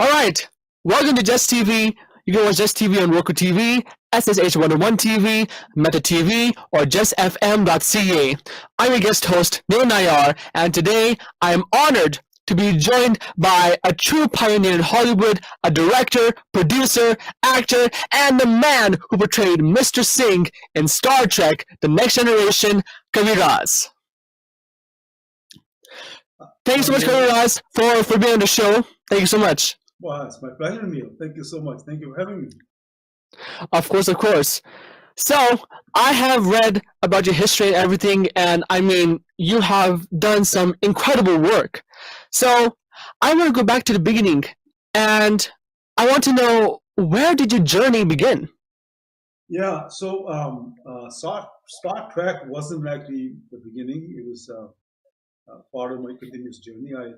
All right, welcome to Jess TV. You can watch Jess TV on Roku TV, SSH101 TV, Meta TV, or justfm.ca. I'm your guest host, Neil Nayyar, and today I am honored to be joined by a true pioneer in Hollywood, a director, producer, actor, and the man who portrayed Mr. Singh in Star Trek The Next Generation, Kavi Raz. Thank you so much, Kavi Raz, for being on the show. Thank you so much. Wow, it's my pleasure, Neil. Thank you so much. Thank you for having me. Of course, of course. So, I have read about your history and everything, and I mean, you have done some incredible work. So, I want to go back to the beginning, and I want to know, where did your journey begin? Yeah, so Star Trek wasn't actually the beginning. It was part of my continuous journey. I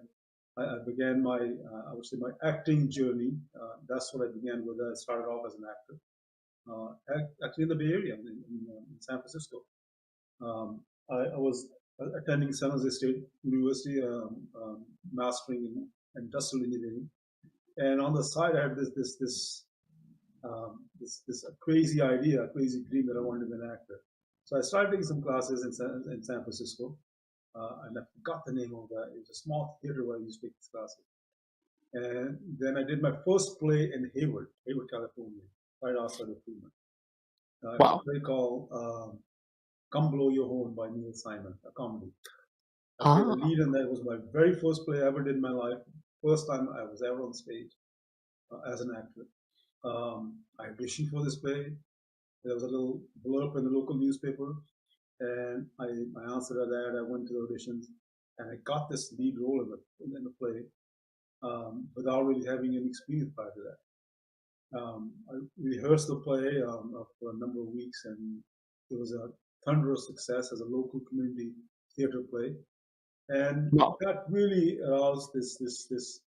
began my, I would say, my acting journey. That's what I began with. I started off as an actor, actually in the Bay Area, in San Francisco. I was attending San Jose State University, mastering in industrial engineering, and on the side I had this crazy idea, a crazy dream that I wanted to be an actor. So I started taking some classes in San Francisco, and I forgot the name of that. It was a small theater where I used to take these classes. And then I did my first play in Hayward, California, right outside of Fremont. Wow. A play called Come Blow Your Horn by Neil Simon, a comedy. I played the lead, and that was my very first play I ever did in my life. First time I was ever on stage as an actor. I auditioned for this play. There was a little blurb in the local newspaper, and I answered that. I went to the auditions, and I got this lead role in the play without really having any experience prior to that. I rehearsed the play for a number of weeks, and it was a thunderous success as a local community theater play, and that really aroused this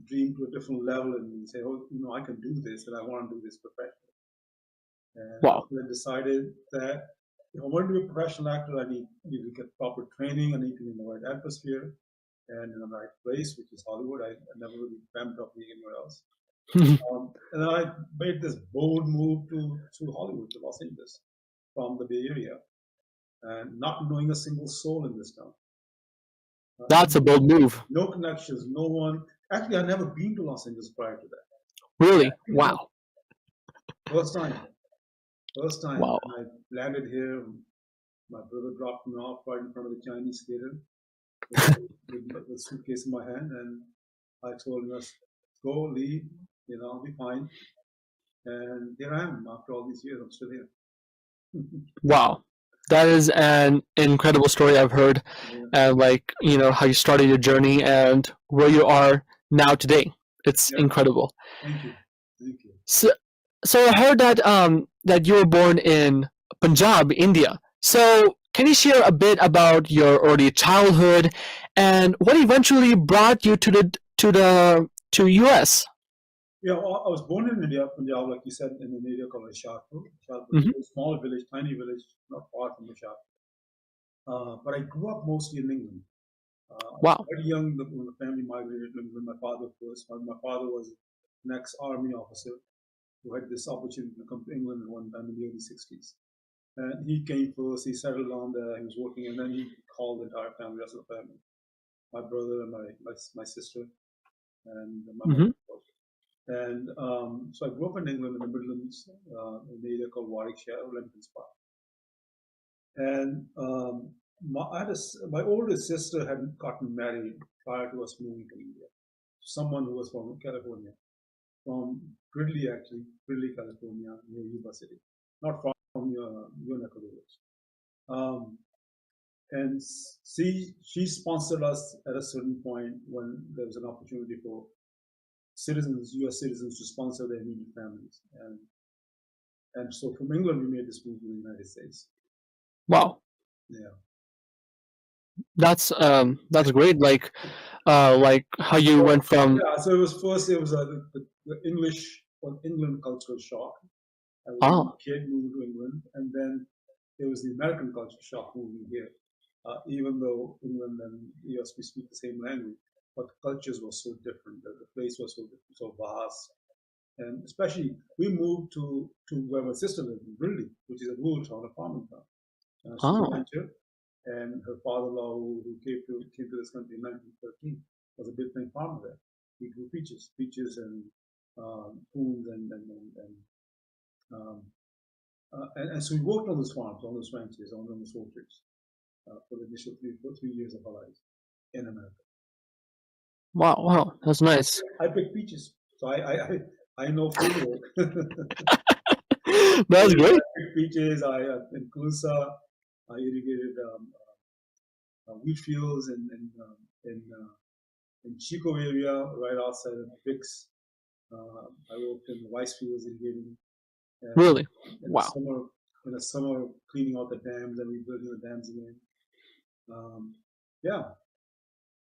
dream to a different level, and say, oh, I can do this, and I want to do this professionally. And I decided that if I want to be a professional actor, I need to get proper training. I need to be in the right atmosphere and in the right place, which is Hollywood. I never really dreamt of being anywhere else. And I made this bold move to Hollywood, to Los Angeles, from the Bay Area, and not knowing a single soul in this town. That's a bold move. No connections, no one. Actually, I'd never been to Los Angeles prior to that. Really? Wow. First time. Wow. I landed here. My brother dropped me off right in front of the Chinese theater with a suitcase in my hand, and I told him, go, leave, I'll be fine. And here I am. After all these years, I'm still here. Wow. That is an incredible story I've heard, and how you started your journey and where you are now today. It's incredible. Thank you. So I heard that you were born in Punjab, India. So can you share a bit about your early childhood and what eventually brought you to US? Yeah, I was born in India, Punjab, like you said, in an area called Hoshiarpur. A small village, tiny village, not far from Hoshiarpur. But I grew up mostly in England. Wow. I was very young when the family migrated to England. My father first. My father was an ex-army officer who had this opportunity to come to England at one time in the early 60s. And he came first, he settled down there, he was working, and then he called the entire family, the rest of the family. My brother and my sister, and my mother. And so I grew up in England in the Midlands, in an area called Warwickshire, Lincoln Spa. And my older sister had gotten married prior to us moving to India. Someone who was from California, from Begley, California, near Yuba City, not far from your neck of the woods. And she sponsored us at a certain point when there was an opportunity for U.S. citizens to sponsor their immediate families. And so from England, we made this move to the United States. Wow. Yeah. That's great. Like how you went from. Yeah, so it was the English or England cultural shock. I was a kid moving to England, and then there was the American culture shock moving here. Even though England and the US, we speak the same language, but the cultures were so different. The place was so vast, and especially we moved to where my sister lived in Begley, which is a rural town, a farming town. She's a Oh, rancher, and her father-in-law, who came to this country in 1913, was a big time farmer there. He grew peaches and prunes um, and so we worked on those farms, on those ranches, on those orchards for the initial 3 years of our lives in America. wow, wow, that's nice. I picked peaches, so I know field work. That's I great. picked peaches. In Colusa, I irrigated wheat fields in Chico area, right outside of Vix. I worked in the rice fields irrigating. Really? In Wow. the summer, cleaning out the dams and rebuilding the dams again. Yeah,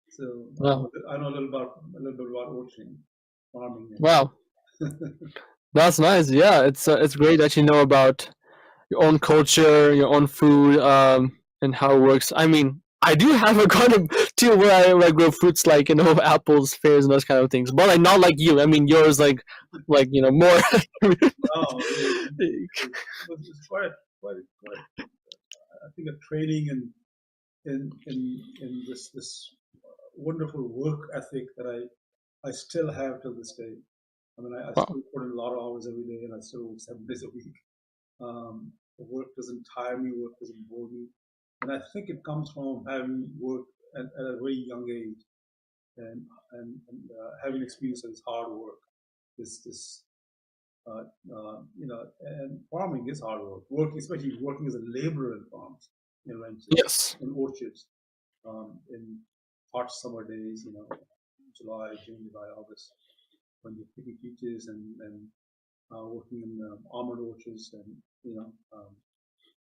so Wow. I know a little bit about orcharding, farming. Wow. That's nice. Yeah, it's great that you know about your own culture, your own food, and how it works. I mean, I do have a garden too where I grow fruits like apples, pears, and those kind of things. But like not like you. I mean, yours like more. Oh, it's quite. I think a training in this wonderful work ethic that I still have till this day. I mean, I Wow. still put in a lot of hours every day, and I still work 7 days a week. The work doesn't tire me, work doesn't bore me, and I think it comes from having worked at a very young age and having experience of this hard work. This and farming is hard work. Working, especially working as a laborer in farms, in ranches, Yes. in orchards, in hot summer days, July, June, July, August, when you're picking peaches and working in almond orchards, and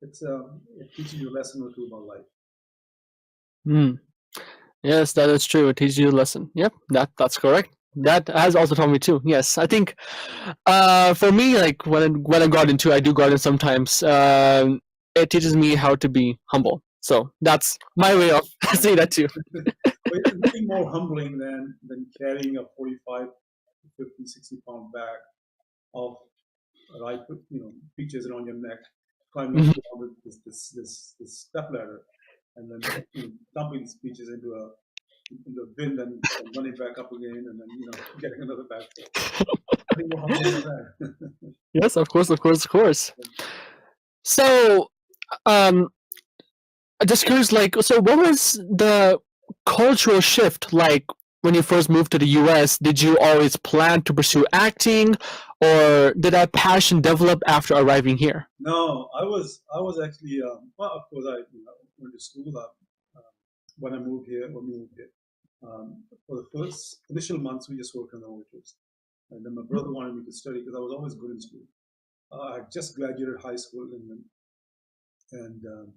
it teaches you a lesson or two about life. Mm. Yes, that is true. It teaches you a lesson. Yep, that's correct. That has also taught me too. Yes, I think for me, like when I garden too, I do garden sometimes. It teaches me how to be humble. So that's my way of saying that too. But it's nothing more humbling than carrying a 45, 50, 60 pound bag of ripe, peaches around your neck, climbing up Mhm. down this step ladder, and then dumping these peaches into the bin and running back up again, and then getting another bag full. Nothing more humbling than that. Yes, of course, of course, of course. So, um, just curious, like, so what was the cultural shift like when you first moved to the US? Did you always plan to pursue acting, or did that passion develop after arriving here? No, I was actually well, of course, I went to school when when we moved here. For the first initial months, we just worked on the orchards, and then my brother wanted me to study because I was always good in school. I had just graduated high school in England, and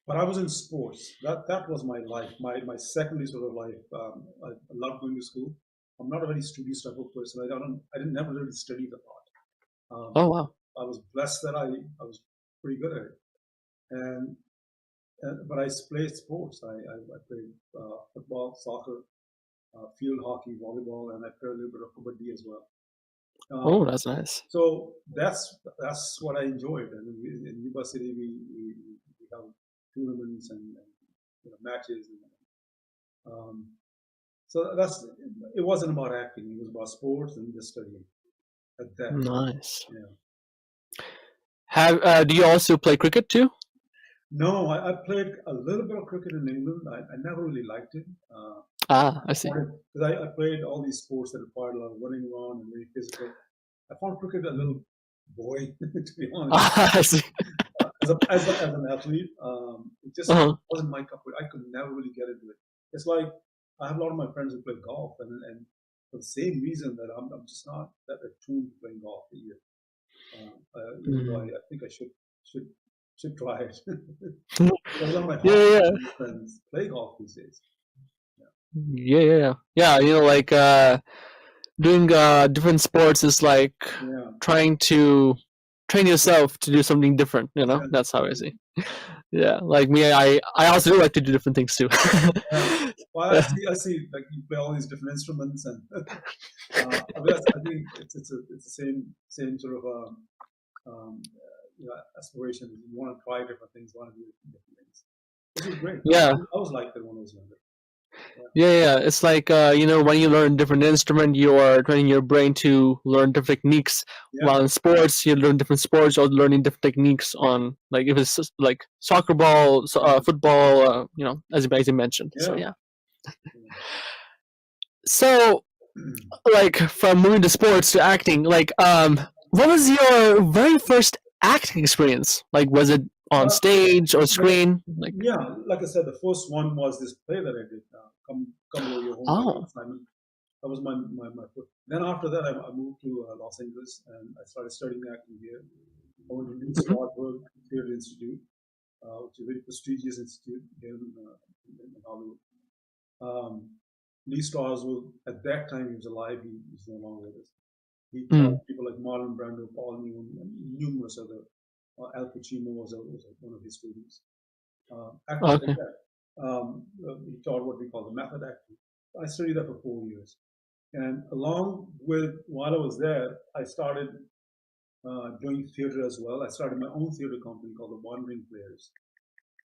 but I was in sports. That was my life, my secondary sort of life. I loved going to school. I'm not a very studious type of person. I didn't never really study a lot. Oh Um, wow. I was blessed that I was pretty good at it, and, but I played sports. I played football, soccer, field hockey, volleyball, and I played a little bit of kabaddi as well. Oh, Um, that's nice. so that's what I enjoyed. And in Yuba City, we have tournaments and matches. Um, so it wasn't about acting. It was about sports and just studying at that time. Nice. Yeah. Have do you also play cricket too? No, I played a little bit of cricket in England. I never really liked it. Ah, I see. Because I played all these sports that required a lot of running around and very physical. I found cricket a little boring, to be honest. Ah, I see. As an athlete, it just Uh-huh. wasn't my cup. I could never really get into it. It's like I have a lot of my friends who play golf, and for the same reason that I'm just not that attuned to playing golf either. Even though I think I should try it. A lot of my Yeah, yeah, hockey friends play golf these days. yeah, yeah, yeah. Yeah, like doing different sports is like Yeah. trying to train yourself to do something different. Yeah, That's how I see. Yeah, like me, I also do like to do different things too. yeah. Well, I see, like you play all these different instruments, and I think it's the same sort of aspiration. You want to try different things, want to do different things, which is great. Yeah, I was like that when I was younger. yeah. It's like when you learn different instrument, you are training your brain to learn different techniques. Yeah, While in sports, you learn different sports or learning different techniques on like if it's like soccer ball, football. As you mentioned. So yeah. yeah. So like from moving to sports to acting, like what was your very first acting experience? Like was it on Well, stage or well, screen? Like yeah, like I said, the first one was this play that I did, Come Blow Your Home by Neil oh. Simon. That was my first. Then after that, I moved to Los Angeles and I started studying acting here. I went to Lee Mhm. Strasberg Theatre Institute, which is a very prestigious institute here in Hollywood. Um, Lee Strasberg, at that time, he was alive. He's no longer with us. He Mm. taught people like Marlon Brando, Paul Newman, and numerous other. Al Pacino was one of his students. Actors like Okay. that. He taught what we call the method acting. I studied that for 4 years. And along with, while I was there, I started doing theater as well. I started my own theater company called the Wandering Players.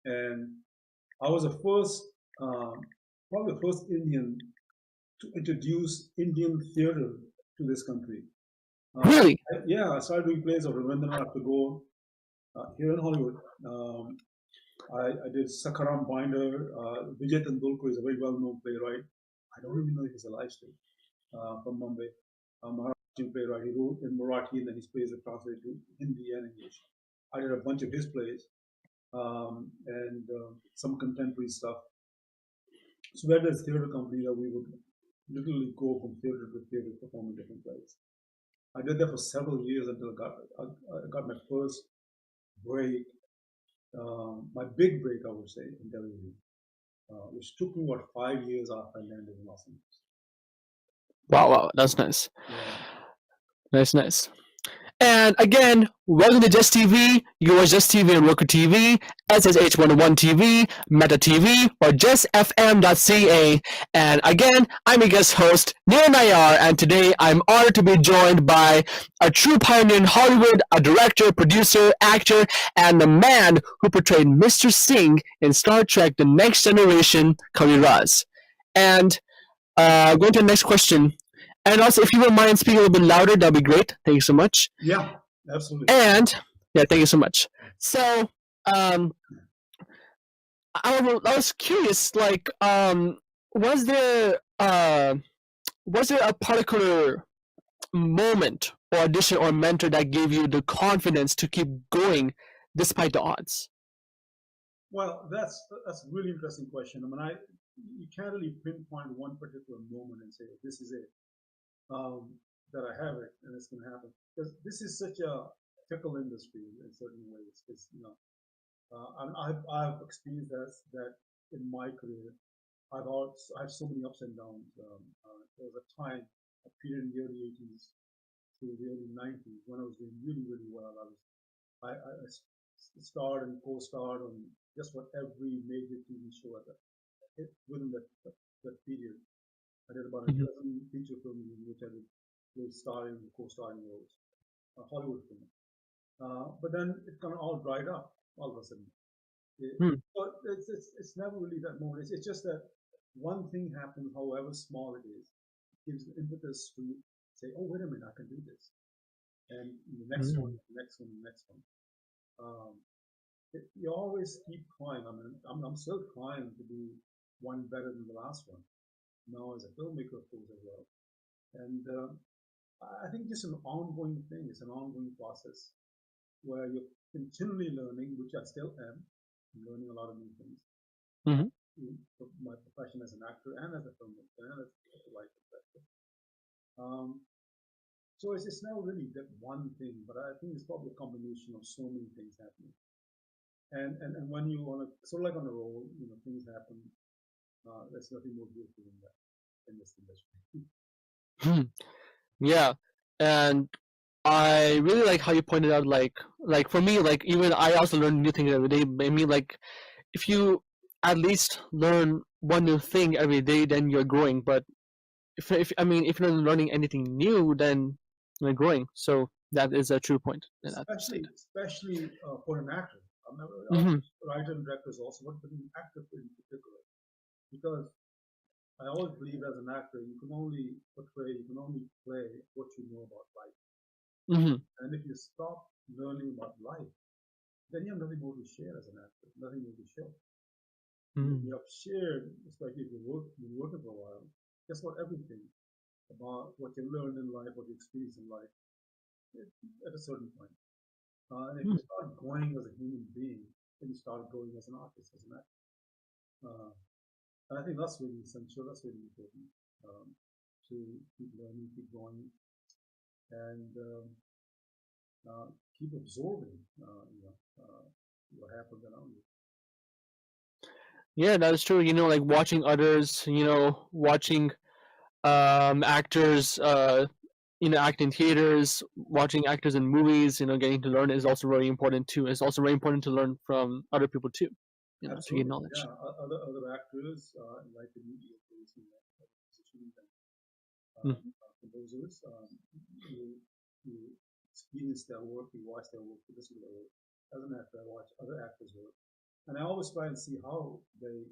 And I was the first, probably the first Indian to introduce Indian theater to this country. Really? Yeah, I started doing plays of Rabindranath Tagore here in Hollywood. I did Sakaram Binder. Vijay Tendulkar is a very well-known playwright. I don't even know if he's alive still, from Mumbai. Maharashtrian playwright. He wrote in Marathi and then his plays are translated to Hindi and English. I did a bunch of his plays and some contemporary stuff. So we had this theater company that we would literally go from theater to theater performing different plays. I did that for several years until I got my first break, my big break, I would say, in television, which took me about 5 years after I landed in Los Angeles. Wow, that's nice. Yeah. Nice. And again, welcome to Jess TV. You can watch Jess TV on Roku TV, SSH101 TV, Meta TV, or JessFM.ca. And again, I'm your guest host, Neil Nayyar, and today I'm honored to be joined by a true pioneer in Hollywood, a director, producer, actor, and the man who portrayed Mr. Singh in Star Trek The Next Generation, Kavi Raz. And going to the next question. And also, if you don't mind speaking a little bit louder, that'd be great. Thank you so much. Yeah, absolutely. And yeah, thank you so much. So, um, I was curious, like, was there uh, was there a particular moment or audition or mentor that gave you the confidence to keep going despite the odds? Well, that's a really interesting question. I mean, you can't really pinpoint one particular moment and say this is it, that I have it and it's going to happen because this is such a fickle industry in certain ways. I've experienced that in my career. I have so many ups and downs. There was a time, a period in the early 80s to the early 90s when I was doing really, really well. I starred and co-starred on just about every major TV show within that period. I did about a Mhm. dozen feature films in which I did starring and co-starring roles, Hollywood film. But then it kind of all dried up all of a sudden. Hmm. So it's never really that moment. It's just that one thing happens, however small it is, gives the impetus to say, "Oh, wait a minute, I can do this." And the next one, Mm. the next one, the next one. Um, you always keep trying. I mean, I'm still trying to do one better than the last one. Now, as a filmmaker, of course, as well. And I think just an ongoing thing. It's an ongoing process where you're continually learning, which I still am. I'm learning a lot of new things. Mhm. My profession as an actor and as a filmmaker and as a writer. Um, so it's not really that one thing, but I think it's probably a combination of so many things happening. And when you want to sort of like on a roll, things happen. There's nothing more beautiful than that in this industry. Hmm. Yeah, and I really like how you pointed out, like for me, like even I also learn new things every day. I mean, like if you at least learn one new thing every day, then you're growing. But if I mean, if you're not learning anything new, then you're growing. So that is a true point in that state. Especially for an actor. I'm a Mm-hmm. writer and directors also, but an actor in particular, because I always believe as an actor, you can only portray, you can only play what you know about life. Mm-hmm. And if you stop learning about life, then you have nothing more to share as an actor, nothing more to show. Mm-hmm. You have shared, it's like if you're working for a while, guess what? Everything about what you learned in life, what you experienced in life, at a certain point. And if you start growing as a human being, then you start growing as an artist, as an actor. And I think that's really essential, that's really important, to keep learning, keep growing, and keep absorbing what happens around you. Yeah, that is true. You know, like watching others, you know, watching actors, you know, act in theaters, watching actors in movies, you know, getting to learn is also very important too. It's also very important to learn from other people too, you know, to gain Absolutely, knowledge. yeah. Other actors, like the media producing musicians and Mm-hmm. composers, you experience their work, you watch their work, you listen to their work. As an actor, I watch other actors' work, and I always try and see how they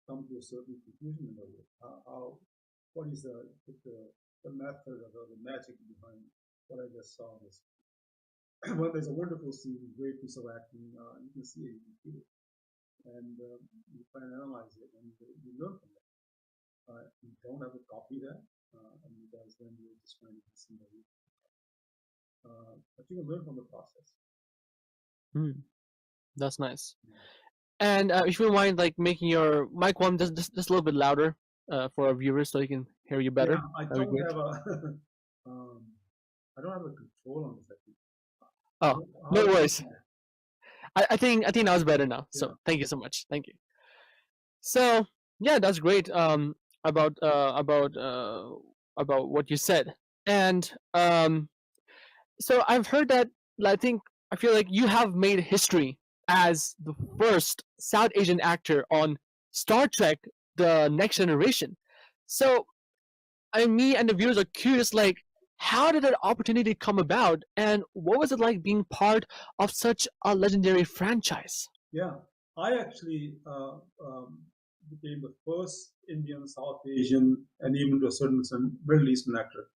come to a certain conclusion in their work. What is the method or the magic behind what I just saw? This when there's a wonderful scene, great piece of acting, you can see it, you can feel it, and you try and analyze it, and you learn from that. You don't have to copy that, and because then you're just trying to be somebody. But you can learn from the process. Mm, that's nice. And if you don't mind, like making your mic one just a little bit louder for our viewers, so they can hear you Yeah, better. That'd be great. um, I don't have a control on this. I think. Oh, How no is worries. it? I think now it's better now. Yeah. So thank you so much. Thank you. So yeah, that's great. About about what you said, and so I've heard that. I feel like you have made history as the first South Asian actor on Star Trek: The Next Generation. So me and the viewers are curious, like, how did that opportunity come about, and what was it like being part of such a legendary franchise? Yeah, I actually became the first Indian, South Asian, and even to a certain extent Middle Eastern actor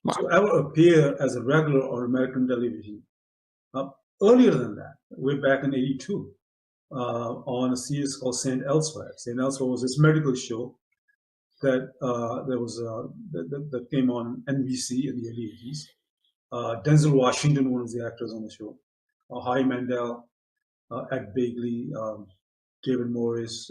Wow. to ever appear as a regular on American television. Uh, Earlier than that, way back in '82, on a series called Saint Elsewhere. Saint Elsewhere was this medical show that that came on NBC in the early '80s. Denzel Washington was the actors on the show. Harry Mandel, Ed Begley, David Morris,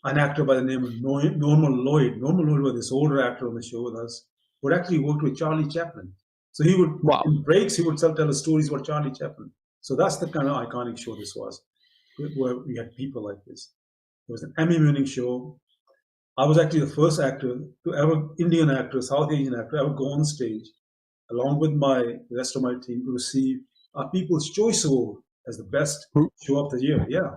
an actor by the name of Normal Loyd. Normal Loyd was this older actor on the show with us, who had actually worked with Charlie Chaplin. So he would, Wow. in breaks, he would tell us stories about Charlie Chaplin. So that's the kind of iconic show this was, where we had people like this. It was an Emmy-winning show. I was actually the first actor to ever, Indian actor, South Asian actor, ever go on stage, along with the rest of my team, to receive a People's Choice Award as the best show of the year. Yeah.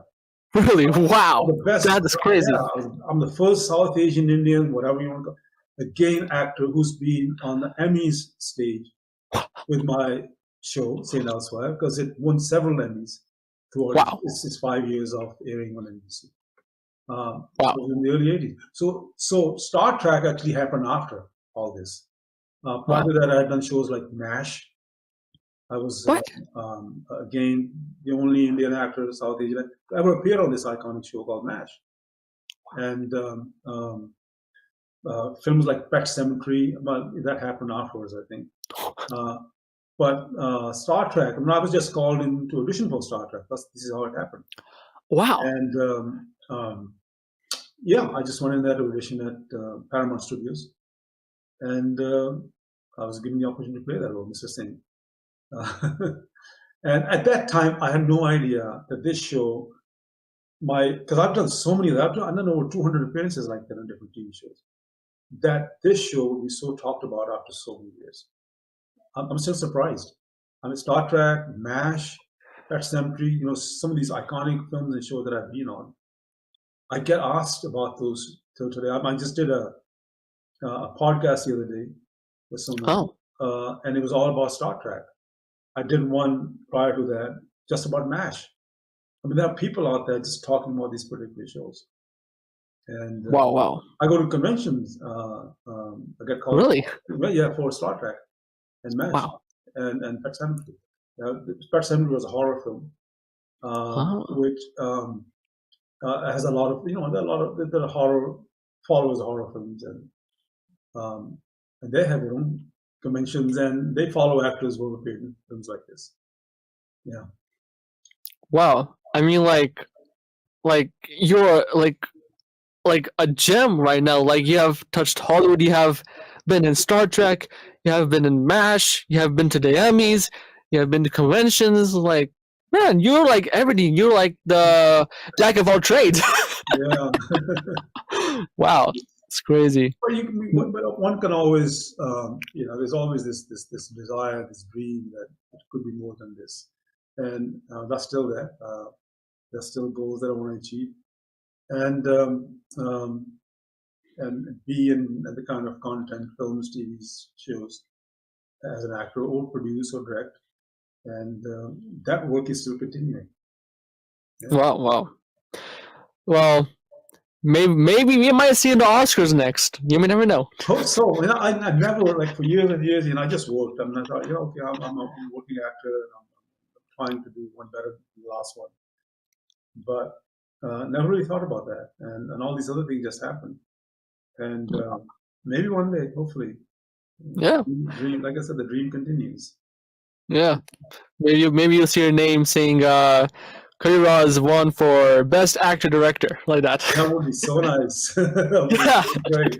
Really? Wow. The best. That is crazy. Yeah, I'm the first South Asian Indian, whatever you want to call it, again actor who's been on the Emmys stage with my show, Saint Elsewhere, because it won several Emmys throughout Wow. its 5 years of airing on NBC. Wow. In the early '80s. So Star Trek actually happened after all this. Prior Wow. to that, I had done shows like MASH. I was What? again the only Indian actor, South Asian, to ever appear on this iconic show called MASH. And films like Pet Cemetery, well, that happened afterwards, I think. But Star Trek, I mean, I was just called in to audition for Star Trek. This is how it happened. Wow. And yeah, I just went in there to audition at Paramount Studios, and I was given the opportunity to play that role, Mr. Singh. And at that time, I had no idea that this show, because I've done so many, I've done over 200 appearances like that on different TV shows, that this show would be so talked about after so many years. I'm still surprised. I mean, Star Trek, MASH, Pet Sematary, some of these iconic films and shows that I've been on. I get asked about those till today. I just did a podcast the other day with someone, and it was all about Star Trek. I did one prior to that just about MASH. I mean, there are people out there just talking about these particular shows. And wow. I go to conventions. I get called. Really? Yeah, for Star Trek and MASH. Wow. And Pet Sematary. Pet Sematary was a horror film, which has a lot of there are horror followers of horror films, and they have their own conventions, and they follow actors who have appeared in films like this. Yeah. Wow. I mean, like you're like a gem right now. Like, you have touched Hollywood. You have been in Star Trek. You have been in MASH. You have been to the Emmys. You have been to conventions. Like, man, you're like everything. You're like the jack of all trades. Yeah. Wow, it's crazy. But one can always, there's always this desire, this dream that it could be more than this, and that's still there. There's still goals that I want to achieve, and be in the kind of content, films, TV shows, as an actor or produce or direct, and that work is still continuing. Yeah. Wow. Well, maybe we might see in the Oscars next. You may never know. Hope so. I never, like, for years and years, I just worked. I'm not, okay, I'm a working actor, and I'm trying to do one better than the last one. But never really thought about that, and all these other things just happened, and maybe one day, hopefully. Yeah. Dream, like I said, the dream continues. Yeah. Maybe you'll see your name saying Kavi Raz won for Best Actor Director, like that. That would be so nice. Yeah. Great.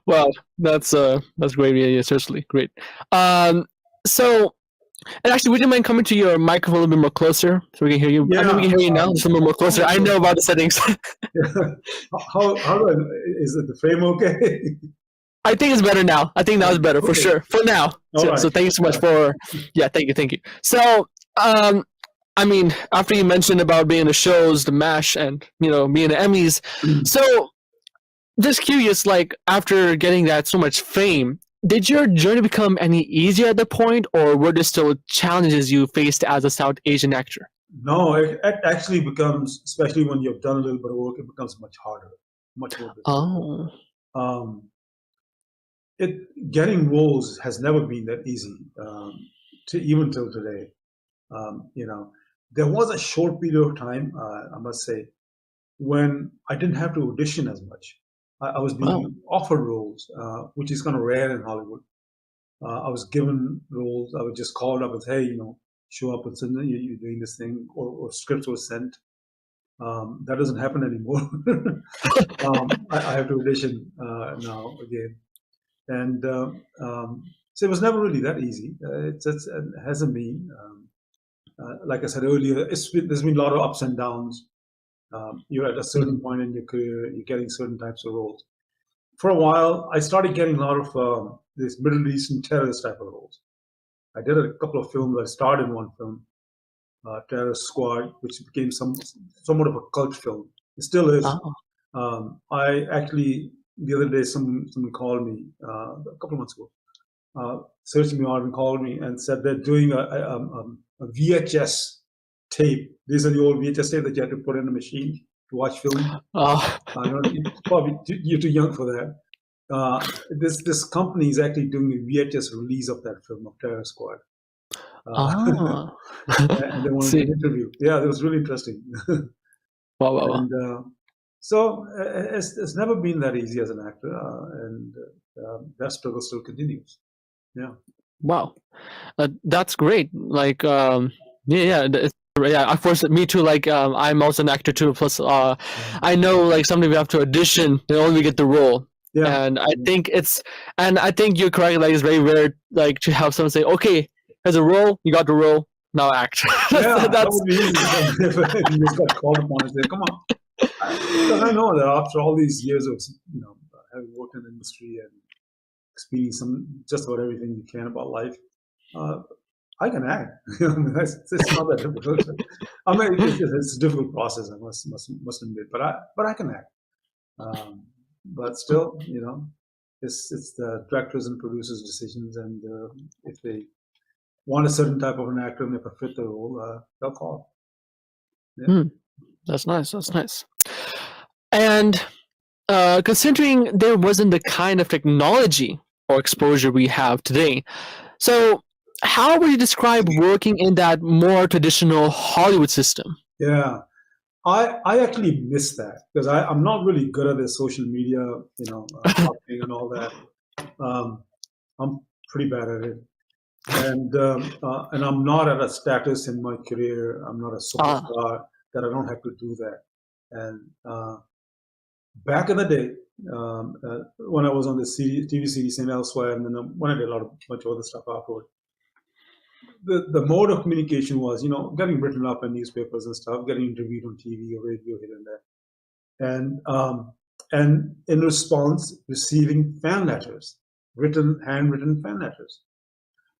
Well, that's great. Yeah, seriously, great. So, and actually, would you mind coming to your microphone a little bit more closer so we can hear you? Yeah. I mean, we can hear you now. Just a little more closer. I know about the settings. How is it? The frame okay? I think it's better now. I think now it's better for sure. For now. So thank you so much for. Yeah, thank you. So, I mean, after you mentioned about being in the shows, the MASH, and being the Emmys, so just curious, like, after getting that so much fame, did your journey become any easier at the point, or were there still challenges you faced as a South Asian actor? No, it actually becomes, especially when you've done a little bit of work, it becomes much harder, much more difficult. Oh. Getting roles has never been that easy, even till today. There was a short period of time, I must say, when I didn't have to audition as much. I was being offered roles, which is kind of rare in Hollywood. I was given roles. I was just called up and say, hey, show up and say, you're doing this thing, or scripts were sent. That doesn't happen anymore. I have to audition now again. And so it was never really that easy. It hasn't been. Like I said earlier, there's been a lot of ups and downs. You're at a certain point in your career, you're getting certain types of roles. For a while, I started getting a lot of these Middle Eastern terrorist type of roles. I did a couple of films. I starred in one film, Terrorist Squad, which became somewhat of a cult film. It still is. I actually, the other day, someone called me a couple of months ago, searched me out and called me and said they're doing a VHS tape. These are the old VHS tape that you had to put in a machine to watch film. Probably you're too young for that. This company is actually doing a VHS release of that film, of Terror Squad. And they wanted an interview. Yeah, it was really interesting. Wow. And so it's never been that easy as an actor, and that struggle still continues. Yeah. Wow, that's great. Like, yeah. Of course, me too. Like, I'm also an actor too. Plus, I know, like, sometimes we have to audition in order to get the role. Yeah. And I think you're correct. Like, it's very rare, like, to have someone say, "Okay, here's a role. You got the role. Now act." Yeah, that would be easy. You just got called upon and say, "Come on." Because I know that after all these years of having worked in the industry and experiencing just about everything you can about life. I can act. It's not that difficult. I mean, it's a difficult process. I must admit, but I can act. But still, it's the directors and producers' decisions, and if they want a certain type of an actor and if they fit the role, they'll call. Yeah. That's nice. That's nice. And considering there wasn't the kind of technology or exposure we have today, so how would you describe working in that more traditional Hollywood system? Yeah, I actually miss that because I'm not really good at the social media, marketing and all that. I'm pretty bad at it, and I'm not at a status in my career. I'm not a superstar that I don't have to do that. And back in the day, when I was on the TV series and elsewhere, and then when I did a bunch of other stuff afterward, the mode of communication was, getting written up in newspapers and stuff, getting interviewed on TV or radio here and there, and in response, receiving fan letters, handwritten fan letters.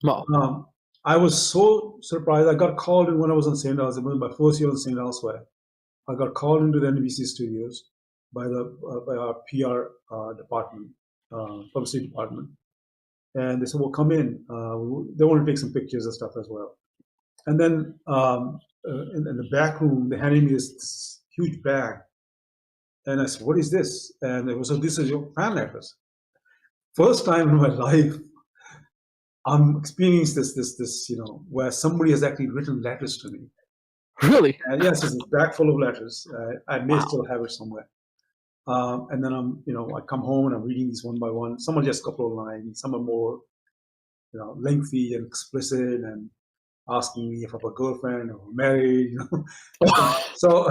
Wow. I was so surprised. I got called in when I was on St. Elsewhere. It was my first year on St. Elsewhere. I got called into the NBC studios by our PR department, publicity department. And they said, well, come in. They want to take some pictures and stuff as well. And then in the back room, they handed me this huge bag. And I said, what is this? And it was, this is your fan letters. First time in my life, I'm experiencing this, where somebody has actually written letters to me. Really? And yes, it's a bag full of letters. I may still have it somewhere. And then I come home and I'm reading these one by one. Some are just a couple of lines. Some are more, lengthy and explicit and asking me if I have a girlfriend or married. So,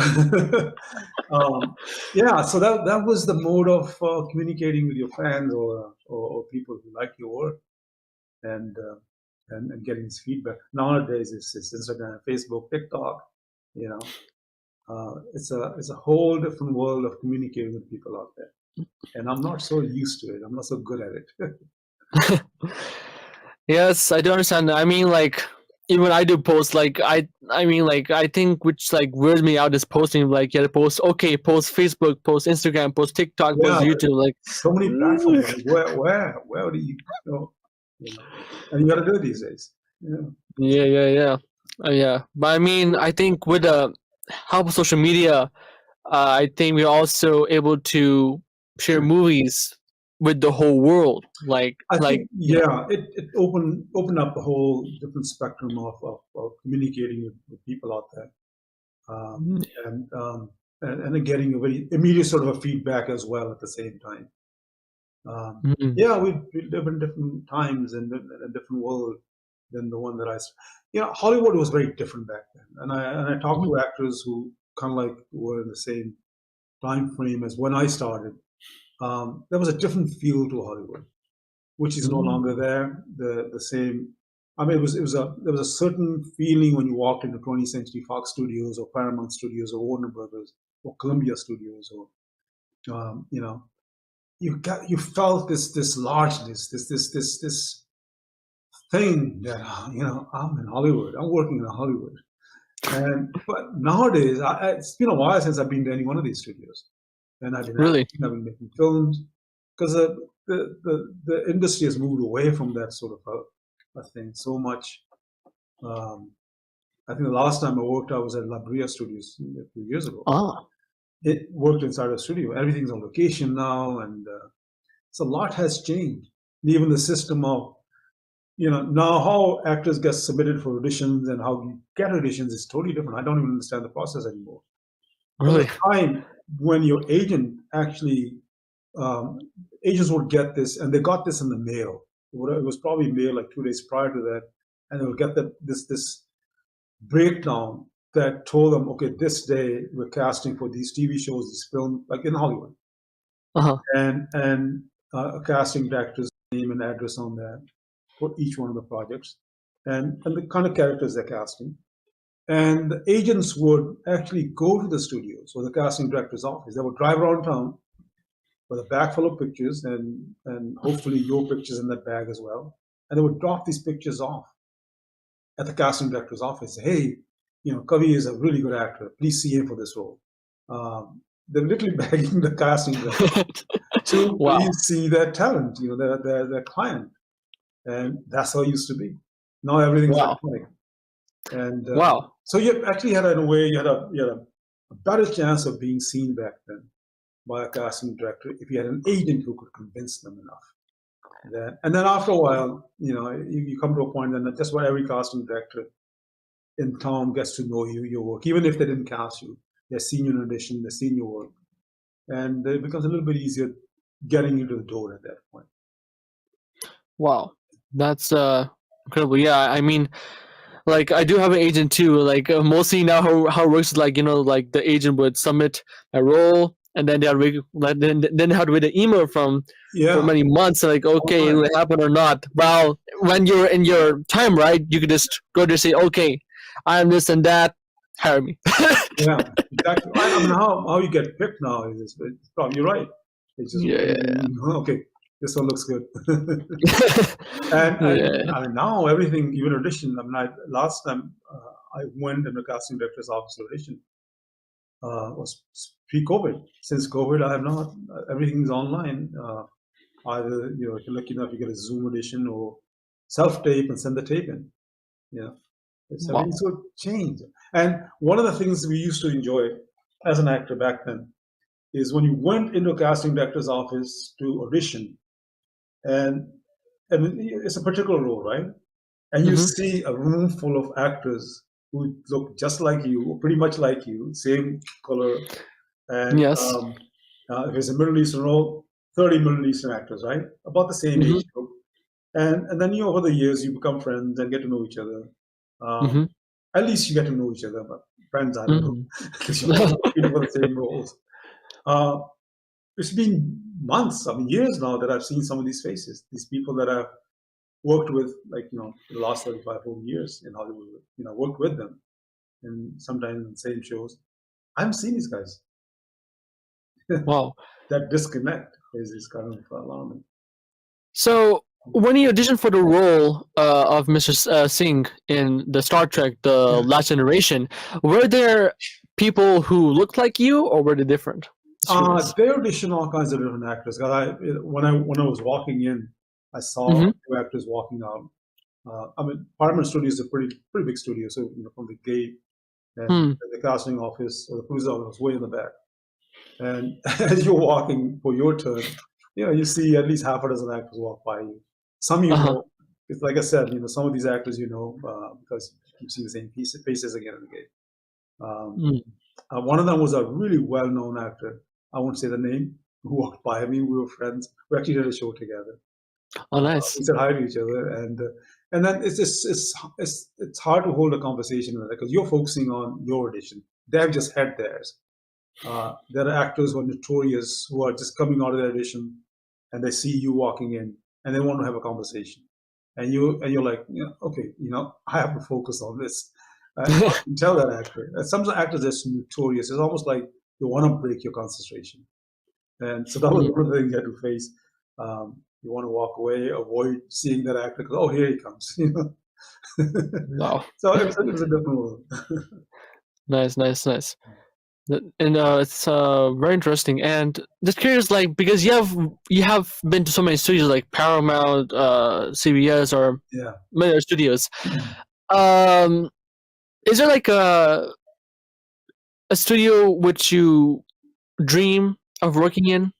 So that was the mode of communicating with your fans or people who like your work, and getting this feedback. Nowadays, it's Instagram, Facebook, TikTok. It's a whole different world of communicating with people out there, and I'm not so used to it. I'm not so good at it. Yes, I do understand. I mean, like, even I do post, like, I think which, like, weirds me out is posting, like, post Facebook, post Instagram, post TikTok, post YouTube, like. So many platforms. Where do you go? And you got to do it these days. Yeah. But I mean, I think with the help of social media, I think we're also able to share movies with the whole world. It opened up a whole different spectrum of communicating with people out there, and getting a very immediate sort of a feedback as well at the same time. We live in different times and a different world than the one that Hollywood was very different back then. And I talked to actors who kind of like were in the same time frame as when I started. There was a different feel to Hollywood, which is no longer there. The same. I mean, there was a certain feeling when you walked into 20th Century Fox Studios or Paramount Studios or Warner Brothers or Columbia Studios or you felt this largeness, this thing that I'm in Hollywood. I'm working in Hollywood, but nowadays it's been a while since I've been to any one of these studios, and I've been making films because the industry has moved away from that sort of a thing so much. I think the last time I worked, I was at La Brea Studios a few years ago. It worked inside a studio. Everything's on location now, and so a lot has changed. And even the system of, now how actors get submitted for auditions and how you get auditions is totally different. I don't even understand the process anymore. Really? There was a time when your agent actually, agents would get this, and they got this in the mail. It was probably mailed like 2 days prior to that, and they would get this breakdown that told them, okay, this day we're casting for these TV shows, these films, like in Hollywood, and a casting director's name and address on there for each one of the projects, and the kind of characters they're casting. And the agents would actually go to the studios or the casting director's office. They would drive around town with a bag full of pictures, and hopefully your pictures in that bag as well. And they would drop these pictures off at the casting director's office. Hey, Kavi is a really good actor. Please see him for this role. They're literally begging the casting director to please see their talent, their client. And that's how it used to be. Now everything's electronic. And so you actually had, in a way, you had a better chance of being seen back then by a casting director if you had an agent who could convince them enough. And then after a while, you come to a point that just about every casting director in town gets to know your work, even if they didn't cast you. They've seen you in audition, they've seen your work, and it becomes a little bit easier getting you to the door at that point. Wow, that's incredible. Yeah, I mean, like I do have an agent too. Like mostly now, how it works is like like the agent would submit a role, and then they have to wait an email for many months. Like, okay, will it happen or not? Well, when you're in your time, right, you could just go to say, okay, I am this and that. Hire me. Yeah, exactly. I mean, how you get picked now is probably you're right. It's just okay. This one looks good. and I mean, now everything, even audition. I mean, last time I went in the casting director's office audition was pre-COVID. Since COVID, I have not. Everything's online. Either if you're lucky enough, you get a Zoom audition or self-tape and send the tape in. It's so changed. And one of the things we used to enjoy as an actor back then is when you went into a casting director's office to audition, and it's a particular role, right? And you see a room full of actors who look just like you, or pretty much like you, same color. And if it's a Middle Eastern role, 30 Middle Eastern actors, right? About the same age group. And then over the years, you become friends and get to know each other. At least you get to know each other, but friends, I don't know, because you're all competing for the same roles. It's been months, I mean years now that I've seen some of these faces, these people that I've worked with, like, the last 35, 40 years in Hollywood, worked with them, and sometimes in the same shows. I haven't seen these guys. Wow. That disconnect is kind of alarming. So, when you auditioned for the role of Mr. Singh in the Star Trek, The Last Generation, were there people who looked like you, or were they different? They audition all kinds of different actors. When I was walking in, I saw two actors walking out. I mean, Paramount Studios is a pretty big studio, so from the gate and the casting office or the producer office was way in the back. And as you're walking for your turn, you see at least half a dozen actors walk by you. Some it's like I said, some of these actors because you see the same faces again and again. One of them was a really well-known actor. I won't say the name. Who walked by me? We were friends. We actually did a show together. Oh, nice. We said hi to each other, and then it's hard to hold a conversation with that because you're focusing on your audition. They've just had theirs. There are actors who are notorious who are just coming out of their audition, and they see you walking in, and they want to have a conversation, and you're like, okay, I have to focus on this. You can tell that actor. And some actors are notorious. It's almost like they want to break your concentration, and so that was one of the things you had to face. You want to walk away, avoid seeing that actor because, oh, here he comes. Wow. So it was a different world. Nice. And it's very interesting. And just curious, like, because you have been to so many studios like Paramount, CBS, or many other studios. Is there like a studio which you dream of working in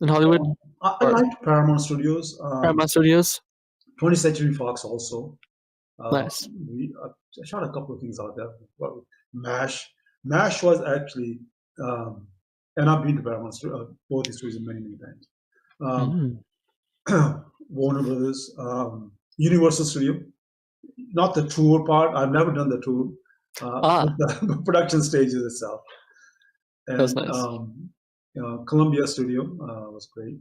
Hollywood? I liked Paramount Studios. Paramount Studios. 20th Century Fox also. Nice. I shot a couple of things out there. MASH. MASH was actually, and I've been to Paramount both these studios many times. Warner Brothers, Universal Studio. Not the tour part. I've never done the tour. The production stages itself. And, that's nice. Columbia Studio was great.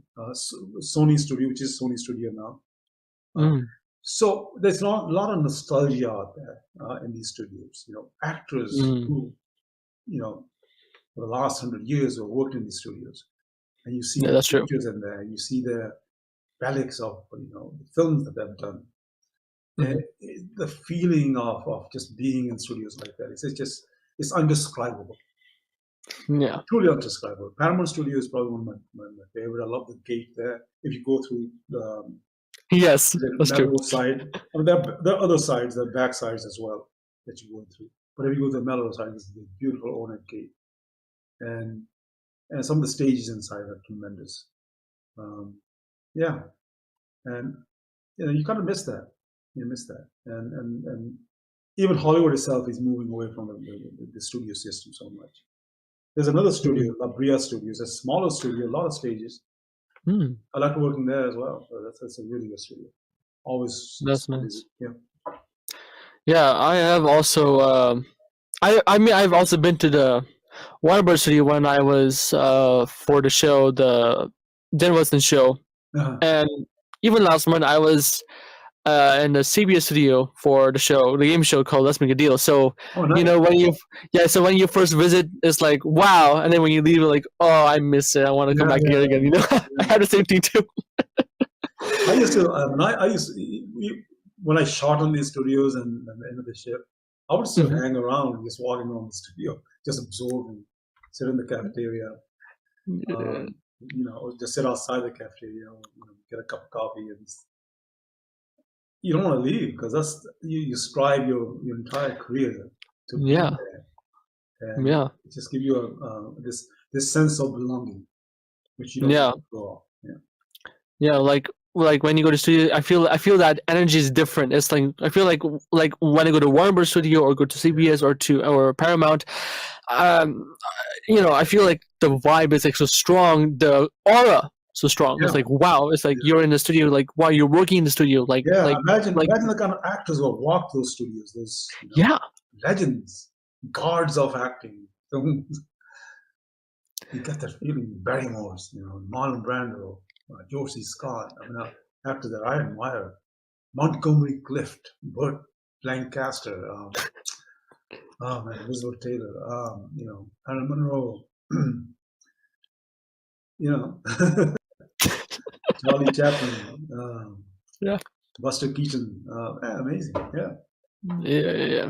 Sony Studio, which is Sony Studio now. So there's not a lot of nostalgia out there in these studios. Actors who, for the last 100 years have worked in these studios. and you see Yeah, the that's true. pictures in there. You see the relics of the films that they've done. And the feeling of just being in studios like that, it's undescribable. Yeah. Truly undescribable. Paramount Studio is probably one of my favorite. I love the gate there. If you go through Yes, the that's true. Melrose side, I mean, there are other sides, there are back sides as well that you go through. But if you go to the Melrose side, it's a beautiful ornate gate, and some of the stages inside are tremendous. Yeah, and you kind of miss that. You miss that, and even Hollywood itself is moving away from the studio system so much. There's another studio, La Bria Studios, a smaller studio, a lot of stages. I like working there as well. So that's a really good studio. Always. That's nice. Yeah. Yeah, I have also. I mean, I've also been to the Warner Bros. Studio when I was for the show, the Denzel Washington show, and even last month I was in the CBS studio for the game show called Let's Make a Deal. So nice. when you first visit, it's like wow, and then when you leave, like oh, I miss it. I want to come back here again. I had the same thing too. I used to when I shot on these studios and the end of the shift, I would still hang around, just walking around the studio, just absorbing, sit in the cafeteria, just sit outside the cafeteria, get a cup of coffee, and you don't want to leave because that's you strive your entire career to be there, and it just gives you this sense of belonging, which you don't go off. Like when you go to studio, I feel that energy is different. It's like I feel like when I go to Warner Bros. Studio or go to CBS or Paramount, I feel like the vibe is like so strong, the aura so strong. It's like wow, it's like you're in the studio, like wow, you're working in the studio. Imagine the kind of actors who walk those studios, those legends, gods of acting. You get that feeling. Barrymore's, Marlon Brando. Josie Scott. I mean, after that, I admire Montgomery Clift, Burt Lancaster, Elizabeth Taylor, Hannah Monroe, Charlie Chaplin, Buster Keaton. Amazing, yeah.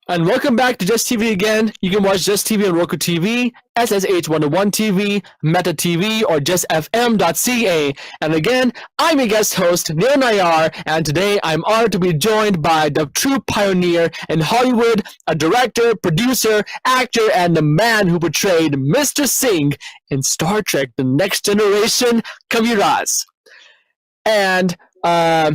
And welcome back to Jess TV again. You can watch Jess TV on Roku TV, SSH 101 TV, Meta TV, or justfm.ca. And again, I'm your guest host, Neil Nayyar, and today I'm honored to be joined by the true pioneer in Hollywood, a director, producer, actor, and the man who portrayed Mr. Singh in Star Trek The Next Generation, Kavi Raz. And now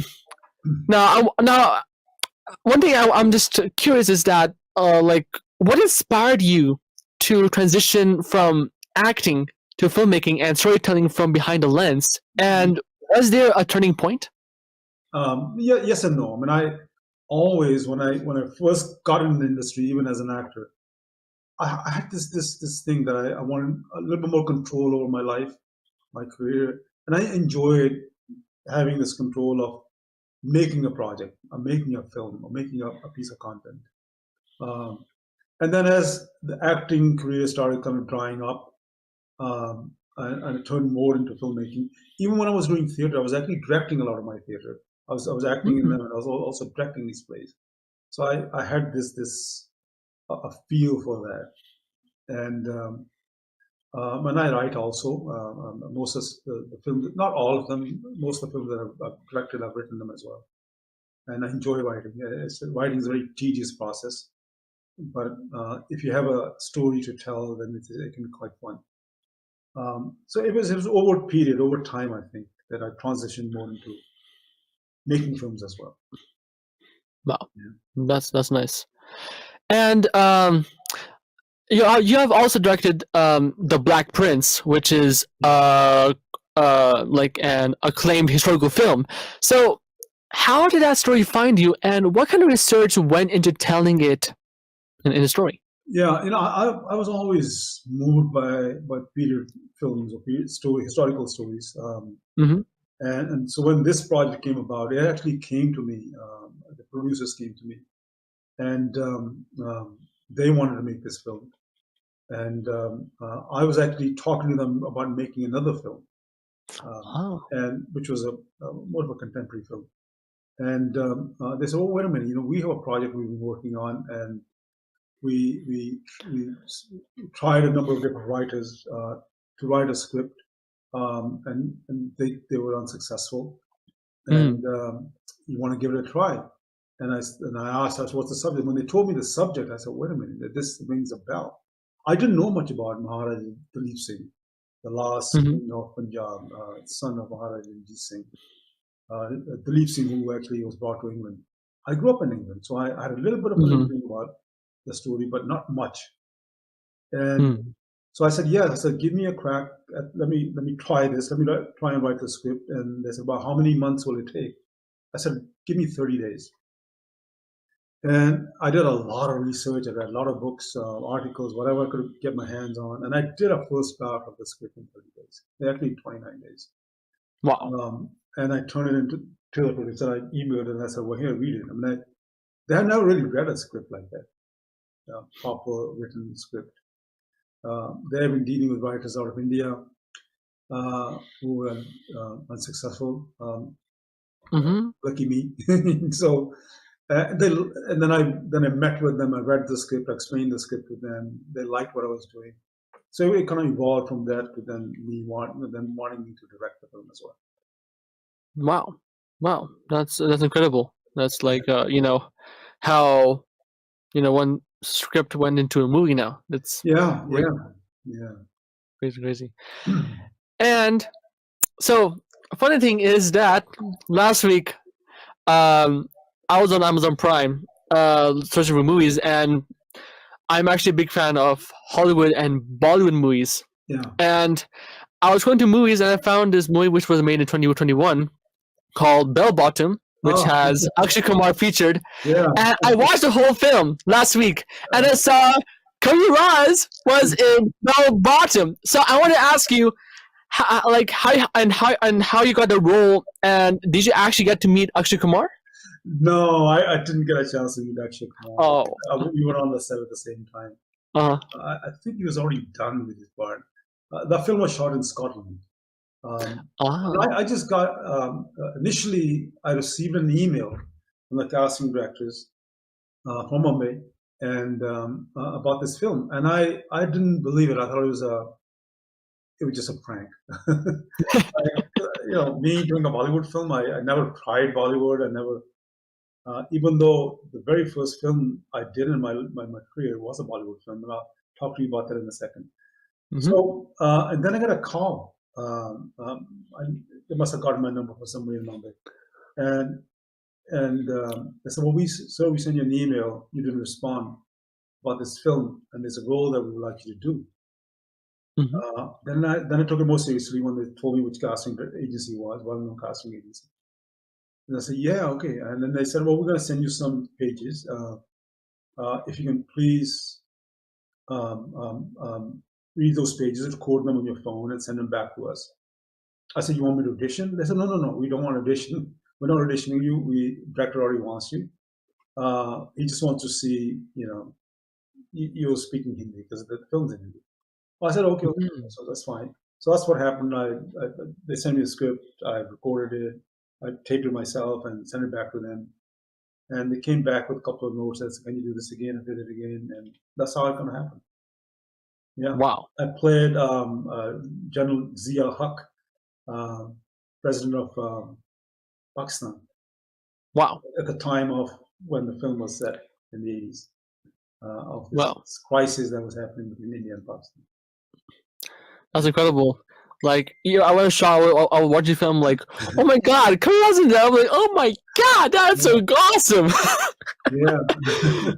one thing I'm just curious is that, what inspired you to transition from acting to filmmaking and storytelling from behind the lens? And was there a turning point? Yes and no. I mean, I always, when I first got in the industry, even as an actor, I had this thing that I wanted a little bit more control over my life, my career, and I enjoyed having this control of making a project, or making a film, or making a piece of content. And then as the acting career started kind of drying up, and it turned more into filmmaking. Even when I was doing theater, I was actually directing a lot of my theater. I was acting in them, and I was also directing these plays. So I had a feel for that. And when I write also, most of the films, not all of them, most of the films that I've directed, I've written them as well. And I enjoy writing. Writing is a very tedious process, but if you have a story to tell, then it can be quite fun. So it was over time, I think, that I transitioned more into making films as well. Wow, that's nice. And you have also directed The Black Prince, which is like an acclaimed historical film. So how did that story find you, and what kind of research went into telling it in the story? Yeah, I was always moved by period films or historical stories. And so when this project came about, it actually came to me. The producers came to me, and they wanted to make this film. and I was actually talking to them about making another film, and which was a more of a contemporary film. And they said, "Oh, wait a minute! We have a project we've been working on, and we tried a number of different writers to write a script, and they were unsuccessful. And you want to give it a try?" And I asked, "What's the subject?" When they told me the subject, I said, "Wait a minute, this rings a bell." I didn't know much about Maharaja Dalip Singh, the last king of Punjab, son of Maharaja Ranjit Singh. Dalip Singh, who actually was brought to England. I grew up in England, so I had a little bit of an inkling about the story, but not much. And so I said, "Yeah." I said, "Give me a crack. Let me try this. Let me try and write the script." And they said, "Well, how many months will it take?" I said, "Give me 30 days." And I did a lot of research. I read a lot of books, articles, whatever I could get my hands on. And I did a first draft of the script in 30 days, actually 29 days. Wow. And I turned it into the producer. I emailed it and I said, "Well, here, read it." I mean, they had never really read a script like that, proper written script. They have been dealing with writers out of India who were unsuccessful. Lucky me. So then I met with them. I read the script, explained the script to them. They liked what I was doing. So it kind of evolved from that to then wanting me to direct the film as well. Wow, that's incredible. That's like how one script went into a movie now. It's yeah. crazy. And so funny thing is that last week I was on Amazon Prime searching for movies, and I'm actually a big fan of Hollywood and Bollywood movies. Yeah. And I was going to movies and I found this movie which was made in 2021 called Bell Bottom, which has Akshay Kumar featured. Yeah. And I watched the whole film last week, and I saw Kavi Raz was in Bell Bottom. So I want to ask you, how you got the role, and did you actually get to meet Akshay Kumar? No, I didn't get a chance to meet Akshay Kumar. We were on the set at the same time. I think he was already done with his part. The film was shot in Scotland. I just got initially I received an email from the casting directors from Mumbai and about this film, and I didn't believe it. I thought it was just a prank. Me doing a Bollywood film, I never tried Bollywood. I never, even though the very first film I did in my career was a Bollywood film, and I'll talk to you about that in a second. So, and then I got a call. They must have gotten my number from somebody in Mumbai, and they said, "Well, we sent you an email. You didn't respond about this film, and there's a role that we would like you to do." Then I took it more seriously when they told me which casting agency was, well-known casting agency. And I said, "Yeah, okay." And then they said, "Well, we're going to send you some pages. If you can please read those pages, record them on your phone, and send them back to us." I said, "You want me to audition?" They said, No, we don't want to audition. We're not auditioning you. Director already wants you. He just wants to see, you're speaking Hindi because the film's in Hindi." Well, I said, okay, so that's fine. So that's what happened. They sent me a script. I recorded it. I taped it myself and sent it back to them. And they came back with a couple of notes that said, "Can you do this again?" I did it again, and that's how it kind of happened. Yeah. Wow. I played General Zia Haq, president of Pakistan. Wow. At the time of when the film was set in the 80s, of this crisis that was happening between India and Pakistan. That's incredible. Like, I went to show. I was watching the film. Like, oh my god, Kavi Raz in there. I'm like, oh my god, that's so awesome. Yeah.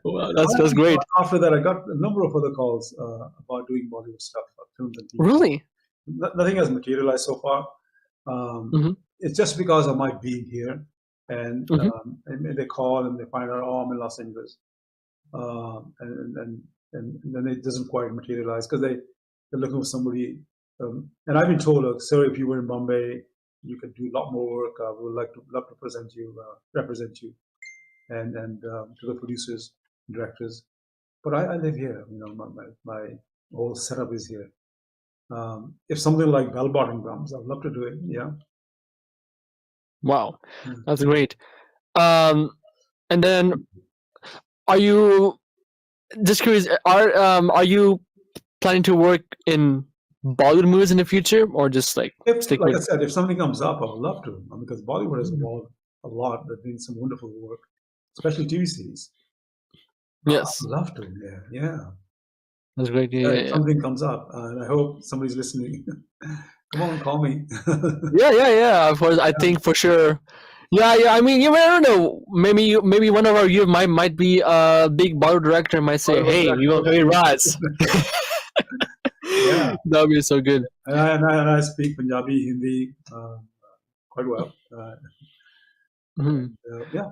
Wow, that's great. After that, I got a number of other calls about doing Bollywood stuff, films and TV. Really? Nothing has materialized so far. It's just because of my being here, and they call and they find out, "Oh, I'm in Los Angeles," and then it doesn't quite materialize because they're looking for somebody. And I've been told, "Sir, if you were in Bombay, you could do a lot more work. We would love to represent you, and to the producers, directors." But I live here. My All setup is here. If something like bell bottom comes, I'd love to do it. Yeah. Wow, that's great. And then, are you just curious? Are you planning to work in Bollywood movies in the future, or just like stick Like with? I said, if something comes up, I would love to, because Bollywood has evolved a lot. They're doing some wonderful work, especially TV series. I Yes, would love to. Yeah. that's great. Yeah, If yeah, something comes up, and I hope somebody's listening. Come on, call me. yeah. Of course, I think for sure. Yeah. I mean, you never know. Maybe one of our you might be a big Bollywood director and might say, Bollywood "Hey, we want Kavi Raz." Yeah, That would be so good. and I speak Punjabi, Hindi quite well. Mhm. Yeah.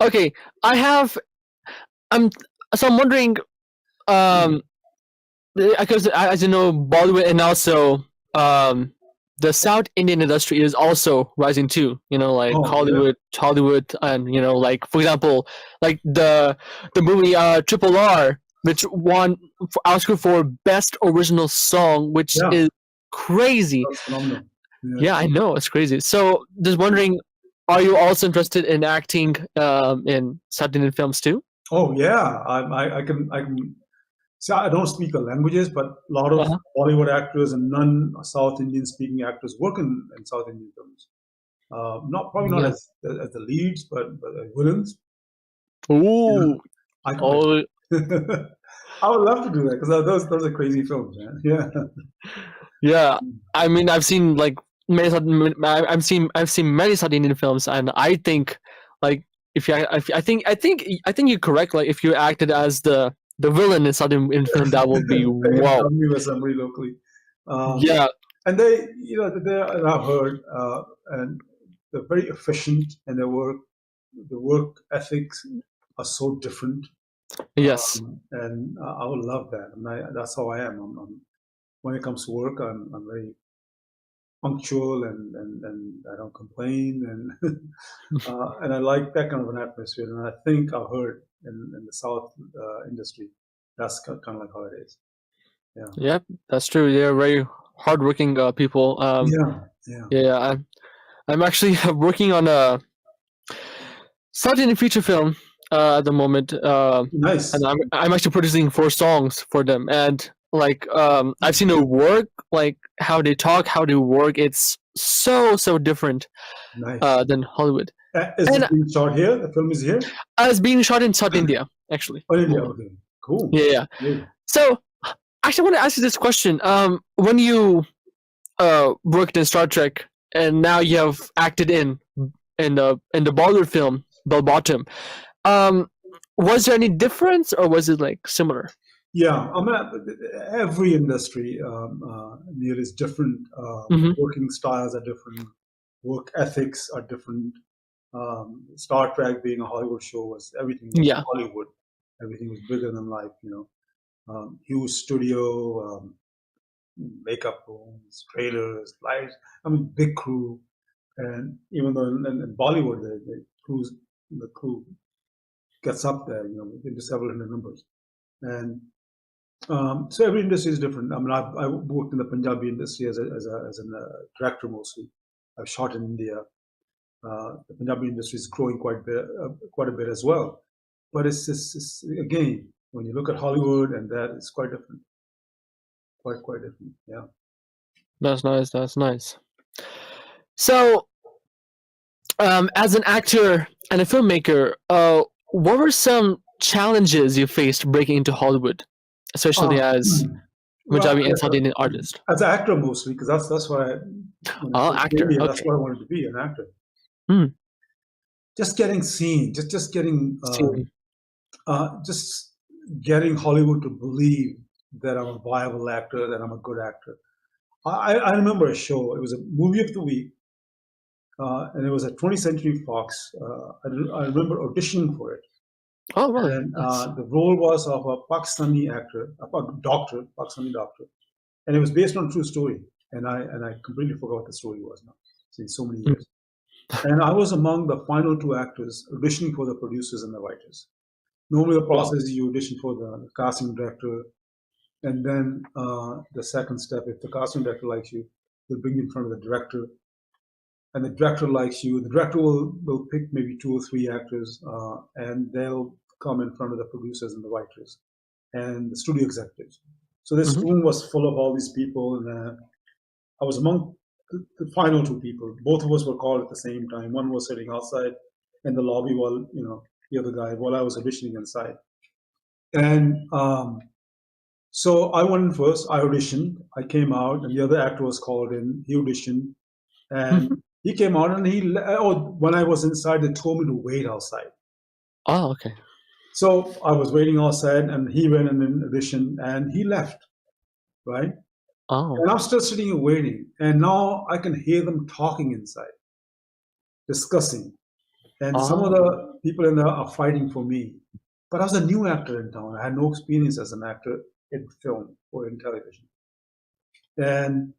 Okay, I'm I'm wondering, um, because as you know, Bollywood and also the South Indian industry is also rising too. You know, like Oh, yeah. Hollywood, and you know, like for example, like the movie Triple R, which won Oscar for Best Original Song, which Yeah, is crazy. that's phenomenal. Yeah, I know, it's crazy. So, just wondering, are you also interested in acting in South Indian films too? Oh, yeah. I can. See, I don't speak the languages, but a lot of Uh-huh. Bollywood actors and non-South Indian speaking actors work in South Indian films. Not probably not Yeah. as the leads, but as villains. Yeah, Ooh. I could. Oh, I would love to do that, because those are crazy films, man. Yeah. yeah. I mean, I've seen like many. I've seen many South Indian films, and I think like if I think you're correct. Like if you acted as the villain in South Indian film, that would be In wow. Germany or somebody locally. Yeah. And they, and I've heard, and they're very efficient in their work. The work ethics are so different, Yes. and I would love that. And that's how I am. When it comes to work, I'm very punctual, and I don't complain, and I like that kind of an atmosphere. And I think I've heard in the South industry, that's kind of like how it is. Yeah. Yep. That's true. They're very hardworking people. Yeah. Yeah. I'm actually working on a South Indian feature film at the moment, Nice. and I'm actually producing 4 songs for them. And like I've seen their work, like how they talk, how they work. It's so different Nice. than Hollywood. Is And it being shot here? The film is here? it's being shot in South India, actually. Oh, India. Okay. Cool. Yeah. Great. So actually, I want to ask you this question. When you worked in Star Trek, and now you have acted in the Bollywood film Bell Bottom. Was there any difference, or was it like similar? Yeah. I mean, every industry, Neil, is different. Hmm. Working styles are different. Work ethics are different. Star Trek being a Hollywood show, everything was Yeah. Hollywood. Everything was bigger than life, huge studio, makeup rooms, trailers, lights. I mean, big crew. And even though in Bollywood, the crew gets up there, into several hundred numbers. And so every industry is different. I mean, I worked in the Punjabi industry as a director mostly. I've shot in India. The Punjabi industry is growing quite a bit as well. But it's again, when you look at Hollywood and that, it's quite different. Quite different. Yeah. That's nice. That's nice. So, as an actor and a filmmaker, what were some challenges you faced breaking into Hollywood, especially as Well, Punjabi and South Indian artist? as an actor mostly, because that's what when I Oh, came to actor. India, that's Okay. what I wanted to be, an actor. Hmm. Just getting seen, just getting, See. just getting Hollywood to believe that I'm a viable actor, that I'm a good actor. I remember a show. It was a movie of the week, and it was at 20th Century Fox. I remember auditioning for it, Oh, really? and Nice. the role was of a Pakistani actor, Pakistani doctor, and it was based on a true story. And I completely forgot what the story was now. It's been so many Hmm. years. And I was among the final 2 actors auditioning for the producers and the writers. Normally, the Wow. process is you audition for the casting director, And then the second step, if the casting director likes you, they'll bring you in front of the director. And the director likes you. The director will pick maybe 2 or 3 actors, and they'll come in front of the producers and the writers and the studio executives. So this room was full of all these people, and I was among the final 2 people. Both of us were called at the same time. One was sitting outside in the lobby while, the other guy, while I was auditioning inside. And so I went in first. I auditioned. I came out, and the other actor was called in. He auditioned, and he came out, and when I was inside, they told me to wait outside. Oh, okay. So I was waiting outside, and he went in audition, and he left, right? Oh. And I'm still sitting and waiting, and now I can hear them talking inside, discussing, and some of the people in there are fighting for me. But I was a new actor in town. I had no experience as an actor in film or in television. And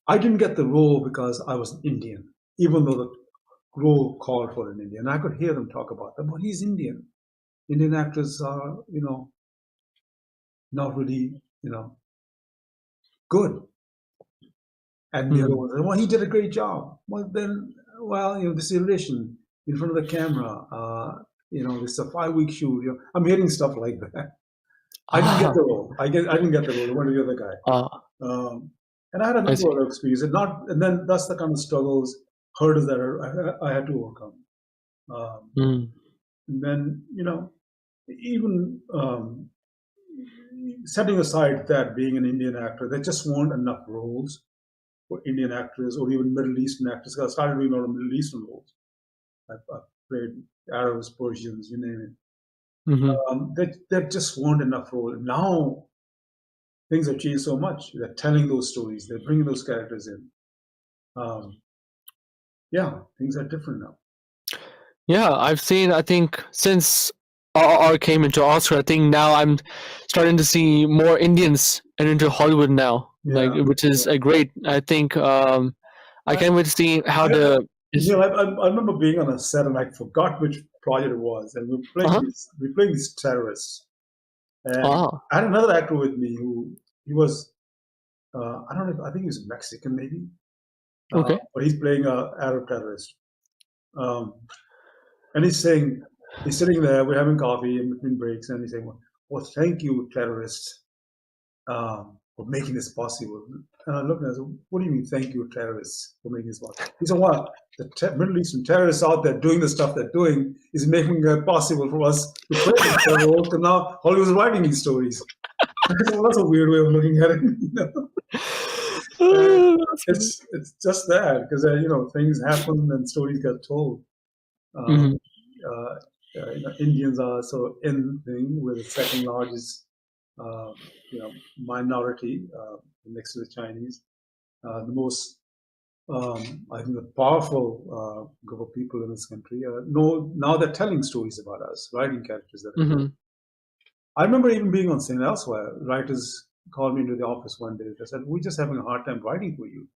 I didn't get the role because I was Indian, even though the role called for an Indian. I could hear them talk about that, but he's Indian. Indian actors are, not really, good. And the other one said, well, he did a great job. Well, then, this relation in front of the camera, this is a 5-week shoot. I'm hearing stuff like that. I didn't get the role. I didn't get the role. I went to the other guy. And I had a number of experiences. And then that's the kind of struggles, hurdles that I had to overcome. And then, even setting aside that being an Indian actor, there just weren't enough roles for Indian actors or even Middle Eastern actors. I started doing a lot of Middle Eastern roles. I played Arabs, Persians, you name it. There just weren't enough roles. Now things have changed so much. They're telling those stories. They're bringing those characters in. Things are different now. Yeah, I've seen, I think, since RRR came into Oscar, I think now I'm starting to see more Indians into Hollywood now, which is a great, I think, I can't wait to see how I remember being on a set and I forgot which project it was, and we were playing these terrorists. And I had another actor with me he was, I don't know, I think he was Mexican maybe. But he's playing an Arab terrorist. And he's sitting there, we're having coffee in between breaks, and he's saying, well, thank you, terrorists, for making this possible. And I looked and I said, what do you mean, thank you, terrorists, for making this possible? He said, well, the Middle Eastern terrorists out there doing the stuff they're doing is making it possible for us to play this role, because now Hollywood's writing these stories. I said, well, that's a weird way of looking at it. It's just that, because things happen and stories get told. Indians are so in thing. We're the second largest minority next to the Chinese. The most I think the powerful group of people in this country. Now they're telling stories about us, writing characters that I remember even being on scene elsewhere. Writers called me into the office one day. They said, we're just having a hard time writing for you.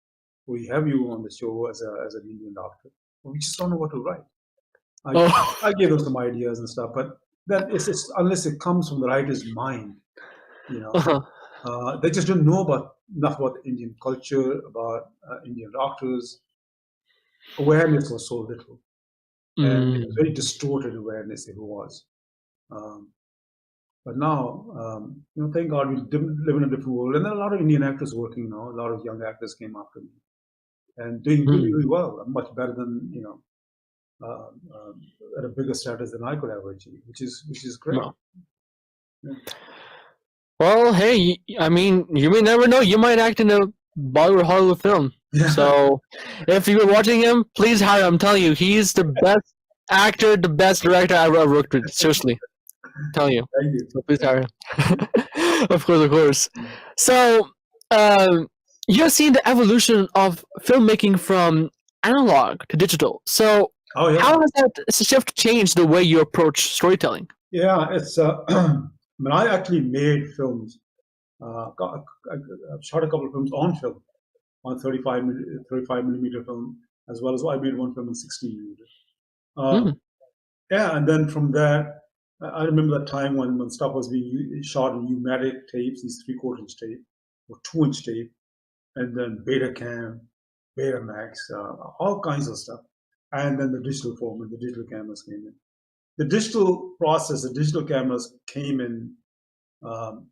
We have you on the show as an Indian doctor. We just don't know what to write. I gave them some ideas and stuff, but then it's unless it comes from the writer's mind, they just don't know enough about the Indian culture, about Indian doctors. Awareness was so little, and it was very distorted awareness if it was. But now, thank God we live in a different world, and there are a lot of Indian actors working now. A lot of young actors came after me and doing really, really well, much better than at a bigger status than I could ever achieve, which is great. Wow. Yeah. Well, hey, I mean, you may never know. You might act in a Bollywood Hollywood film. Yeah. So, if you're watching him, please hire him. I'm telling you, he's the best actor, the best director I've ever worked with. Seriously, I'm telling you. Thank you. So please hire him. Of course. So, you've seen the evolution of filmmaking from analog to digital. So, how has that shift changed the way you approach storytelling? Yeah, it's. I actually made films. I shot a couple of films on film, on 35 millimeter film, as well as I made one film in 16 millimeter. And then from there, I remember that time when stuff was being shot in pneumatic tapes, these 3/4 inch tape or 2 inch tape, and then Betacam, Betamax, all kinds of stuff. And then the digital format, the digital cameras came in. The digital process, the digital cameras came in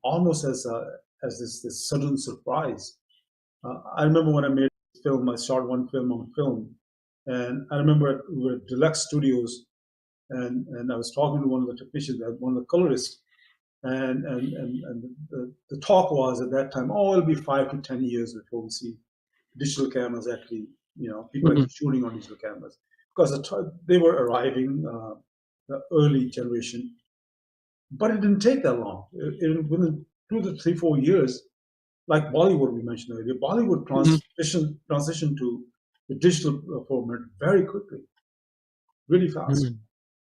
almost as this sudden surprise. I remember when I made a film, I shot one film on film, and I remember we were at Deluxe Studios, and I was talking to one of the technicians, one of the colorists, and the talk was at that time, oh, it'll be 5 to 10 years before we see digital cameras actually, people actually shooting on digital cameras, because they were arriving, the early generation, but it didn't take that long. Within 2 to 3, 4 years, like Bollywood we mentioned earlier, Bollywood transitioned to the digital format very quickly, really fast.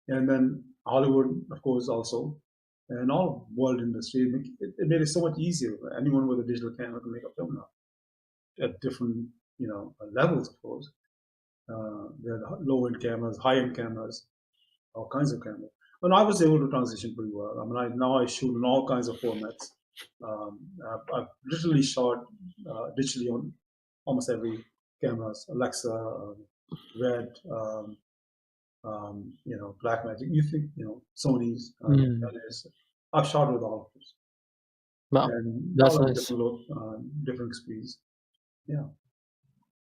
And then Hollywood, of course, also, and all world industry, it made it so much easier. Anyone with a digital camera can make a film now at different, levels, of course. There are low-end cameras, high-end cameras, all kinds of cameras. And I was able to transition pretty well. I mean, now I shoot in all kinds of formats. I've literally shot digitally on almost every cameras, Alexa, Red, Blackmagic. You think, Sony's, I've shot with all of those. Wow, and that's all of nice. different speeds. Yeah.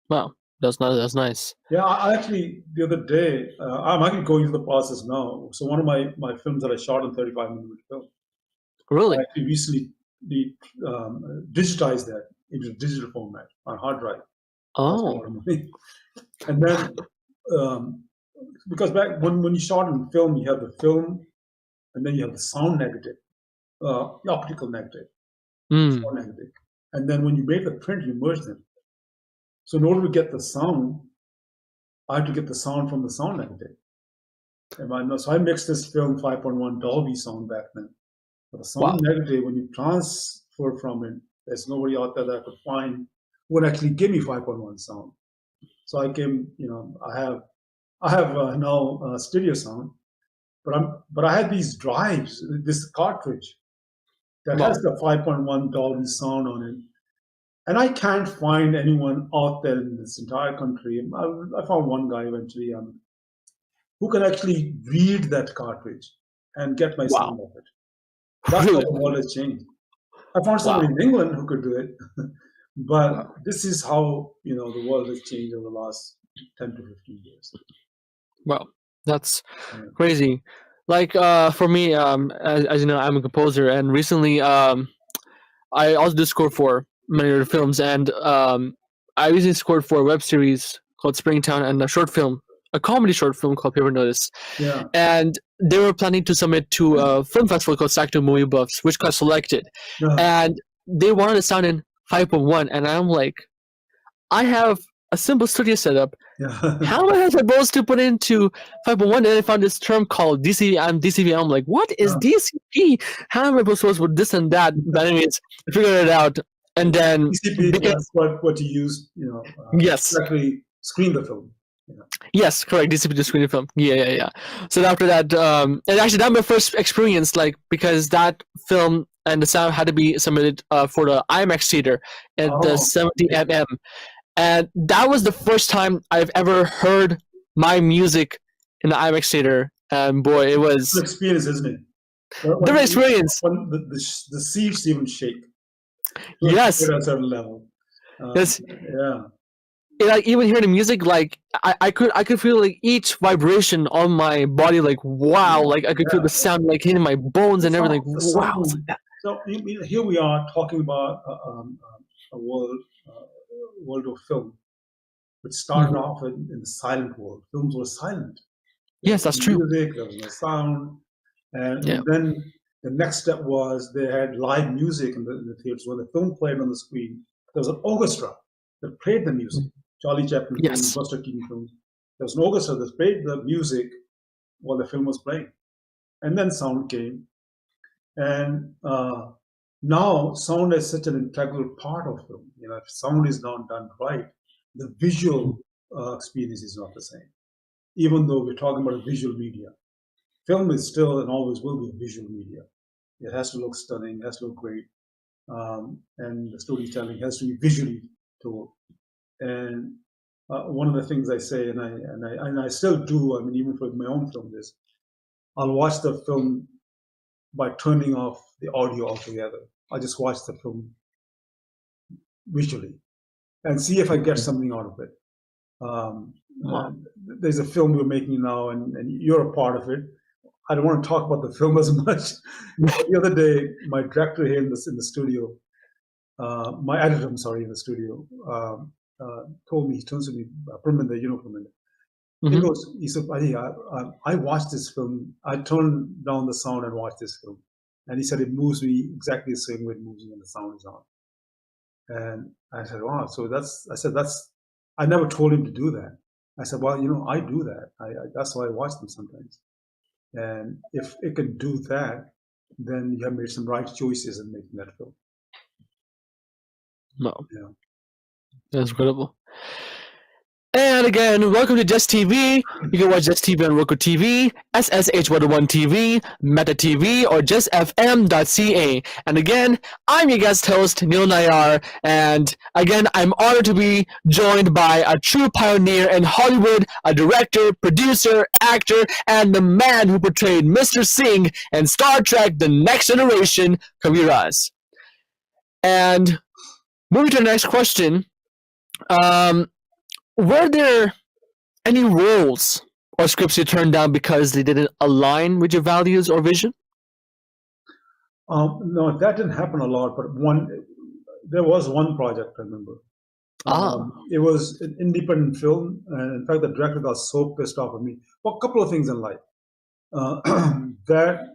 Wow, that's nice. Yeah, I actually, the other day, I'm actually going through the process now. So one of my films that I shot in 35mm film, Really? I actually recently digitized that into digital format on hard drive. Cost a Oh, lot of money. And then, because back when you shot in film, you have the film, and then you have the sound negative, the optical negative, sound negative. And then when you make the print, you merge them. So in order to get the sound, I had to get the sound from the sound negative. So I mixed this film 5.1 Dolby sound back then. But the sound negative, when you transfer from it, there's nobody out there that I could find would actually give me 5.1 sound. So I came, I have now stereo sound, but I had these drives, this cartridge that has the 5.1 Dolby sound on it. And I can't find anyone out there in this entire country. I found one guy eventually who can actually read that cartridge and get my sound of it. That's how the world has changed. I found somebody in England who could do it, but this is how the world has changed over the last 10 to 15 years. Wow, that's crazy. Like for me, as you know, I'm a composer, and recently I also do score for many of the films, and I recently scored for a web series called Springtown and a short film, a comedy short film called Paper Notice. Yeah. And they were planning to submit to a film festival called Sacto Movie Buffs, which got selected. And they wanted to sound in 5.1, and I'm like, I have a simple studio setup. How am I supposed to put into 5.1? And I found this term called DCP. I'm like, what is DCP? How am I supposed to put this and that? But anyways, I figured it out. And then DCP, that's what you use, yes, exactly, screen the film. Yes, correct. DCP to screen the film. Yeah. So after that, and actually that was my first experience, because that film and the sound had to be submitted for the IMAX theater at the 70mm. And that was the first time I've ever heard my music in the IMAX theater. And boy, it was an experience, isn't it? Different experience. When the seats even shake. Yes. At a certain level. Yes. Yeah. Like even hearing the music, I could feel like each vibration on my body, wow, I could feel the sound hitting my bones and everything. Wow. So here we are talking about a world of film, which started off in the silent world. Films were silent. Yes, that's true. Music, there was no sound, and then the next step was they had live music in the theaters. When the film played on the screen, there was an orchestra that played the music. Charlie Chaplin films, Buster Keaton films. There was an orchestra that played the music while the film was playing. And then sound came. And now sound is such an integral part of film. If sound is not done right, the visual experience is not the same. Even though we're talking about a visual media. film is still and always will be a visual media. It has to look stunning, has to look great, and the storytelling has to be visually told. And one of the things I say, and I still do, I mean, even for my own film, is I'll watch the film by turning off the audio altogether. I just watch the film visually and see if I get something out of it. There's a film we're making now, and you're a part of it. I don't want to talk about the film as much. The other day, my director here in the studio, my editor, I'm sorry, in the studio, told me, he turns to me, Perminder, you know Perminder. He said, I watched this film. I turned down the sound and watched this film. And he said, it moves me exactly the same way it moves me when the sound is on. And I said, wow. So I never told him to do that. I said, well, I do that. That's why I watch them sometimes. And if it can do that, then you have made some right choices in making that film. No. Yeah. That's incredible. And again, welcome to Jess TV. You can watch Jess TV on Roku TV, SSH101 TV, Meta TV, or justfm.ca. And again, I'm your guest host, Neil Nayyar. And again, I'm honored to be joined by a true pioneer in Hollywood, a director, producer, actor, and the man who portrayed Mr. Singh in Star Trek The Next Generation, Kavi Raz. And moving to the next question, were there any roles or scripts you turned down because they didn't align with your values or vision? No, that didn't happen a lot, but there was one project I remember. It was an independent film, and in fact, the director got so pissed off at me. Well, a couple of things in life. That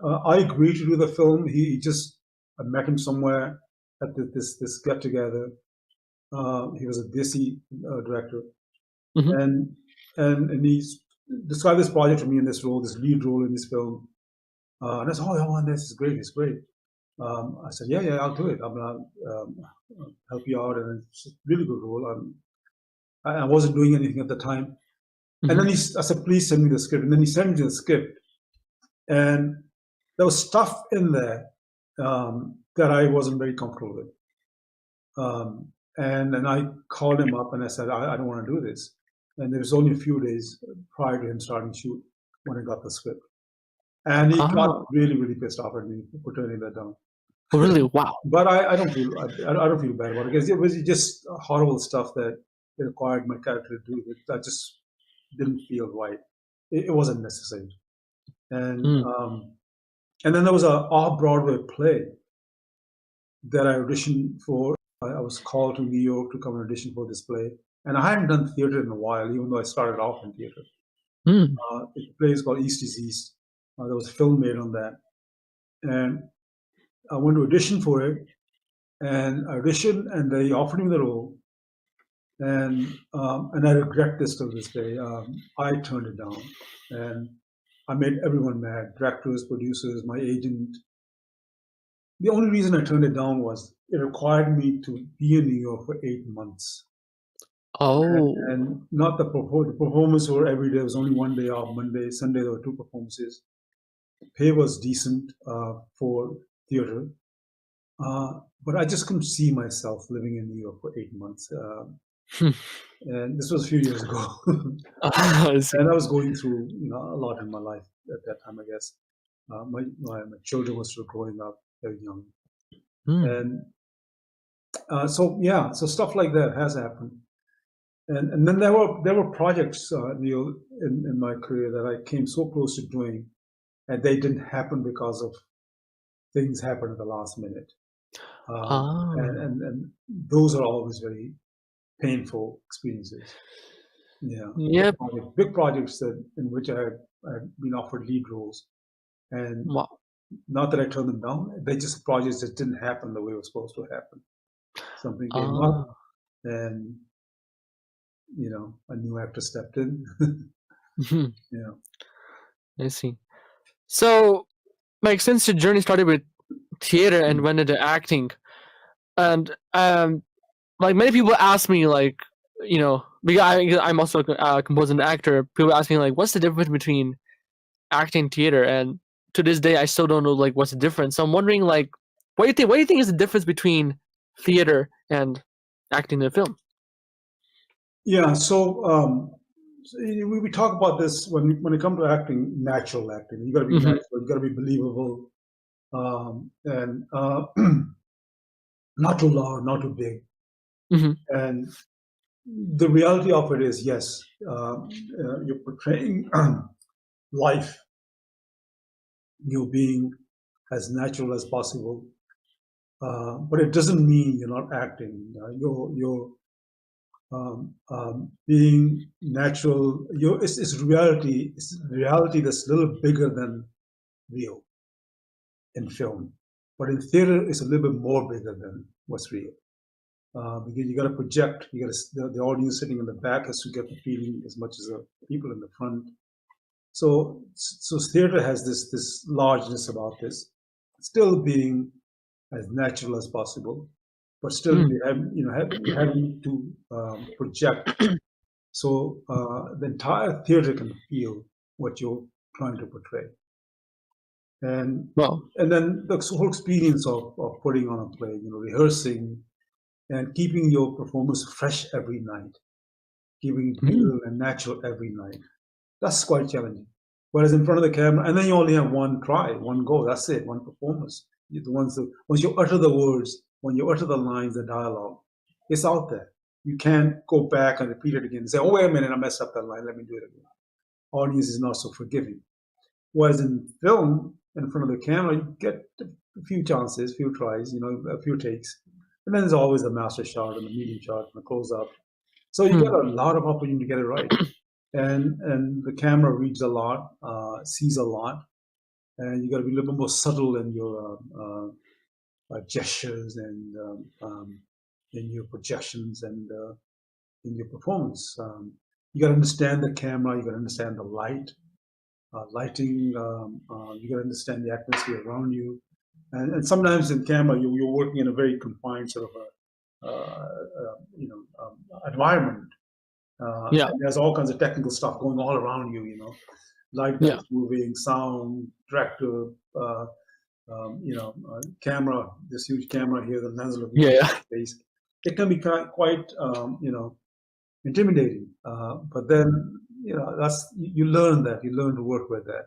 I agreed to do the film. I met him somewhere at this get together. He was a Desi director, and he described this project to me in this lead role in this film. And I said, "Oh, this is great! It's great." I said, "Yeah, I'll do it. I'm gonna help you out, and it's a really good role." I wasn't doing anything at the time, and then I said, "Please send me the script." And then he sent me the script, and there was stuff in there that I wasn't very comfortable with. And then I called him up and I said, I don't want to do this. And there was only a few days prior to him starting shoot when I got the script. And he got really, really pissed off at me for turning that down. Oh, really? Wow. But I don't feel bad about it, because it was just horrible stuff that it required my character to do. That just didn't feel right. It wasn't necessary. And then there was an off-Broadway play that I auditioned for. I was called to New York to come and audition for this play. And I hadn't done theater in a while, even though I started off in theater. The play is called East is East. There was a film made on that. And I went to audition for it. And I auditioned, and they offered me the role. And I regret this till this day. I turned it down. And I made everyone mad, directors, producers, my agent. The only reason I turned it down was it required me to be in New York for 8 months. Oh. And not the performance were every day. It was only one day off. Monday, Sunday, there were 2 performances. The pay was decent for theater. But I just couldn't see myself living in New York for 8 months. And this was a few years ago. And I was going through a lot in my life at that time, I guess. My children were still growing up, very young. And so stuff like that has happened. And then there were projects, Neil, in my career that I came so close to doing, and they didn't happen because of things happened at the last minute. And those are always very painful experiences. Yeah. Big projects in which I had been offered lead roles, and not that I turned them down. They just projects that didn't happen the way it was supposed to happen. Something came up, and a new actor stepped in. Yeah. I see. So, since your journey started with theater and went into acting, and many people ask me, because I'm also a composer and actor, people ask me, what's the difference between acting theater, and to this day I still don't know like what's the difference. So I'm wondering like what do you think? What do you think is the difference between theater and acting in film? Yeah, so we talk about this when it comes to acting, natural acting. You got to be Mm-hmm. natural. You got to be believable, and not too loud, not too big. Mm-hmm. And the reality of it is, yes, you're portraying life. You're being as natural as possible, but it doesn't mean you're not acting. You're being natural. It's reality. It's reality that's a little bigger than real in film, but in theater, it's a little bit more bigger than what's real. Because you got to project. You got the audience sitting in the back has to get the feeling as much as the people in the front. So theater has this largeness about this, still being as natural as possible, but still Mm. having to project. So the entire theater can feel what you're trying to portray, and Well. and then the whole experience of putting on a play, rehearsing and keeping your performance fresh every night, keeping it Mm. real and natural every night. That's quite challenging. Whereas in front of the camera, and then you only have one try, one go. That's it, one performance. Once you utter the words, when you utter the lines, the dialogue, it's out there. You can't go back and repeat it again and say, "Oh, wait a minute, I messed up that line. Let me do it again." Audience is not so forgiving. Whereas in film, in front of the camera, you get a few chances, few tries, a few takes, and then there's always the master shot and the medium shot and the close up. So you get Mm. a lot of opportunity to get it right. And the camera reads a lot, sees a lot, and you got to be a little bit more subtle in your gestures and in your projections and in your performance. You got to understand the camera. You got to understand the lighting. You got to understand the atmosphere around you. And sometimes in camera, you're working in a very confined sort of environment. Yeah. And there's all kinds of technical stuff going all around you, light Yeah. that's moving, sound, director, camera, this huge camera here, the lens looking Yeah. at Yeah. your face. It can be quite, intimidating. But then, you learn that. You learn to work with that.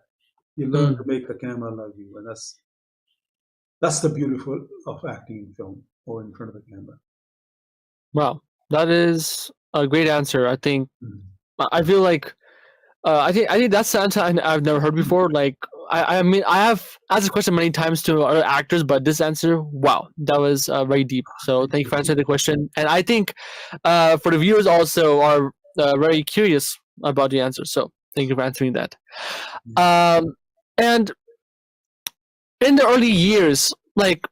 You learn to Mm. make the camera love you, and that's the beautiful of acting in film or in front of the camera. Wow, that is a great answer. I think Mhm. I feel like I think that's the answer I've never heard before. Like I mean I have asked this question many times to other actors, but this answer, wow, that was very deep. So thank you for answering the question. And I think for the viewers also are very curious about the answer. So thank you for answering that. Um, and in the early years, like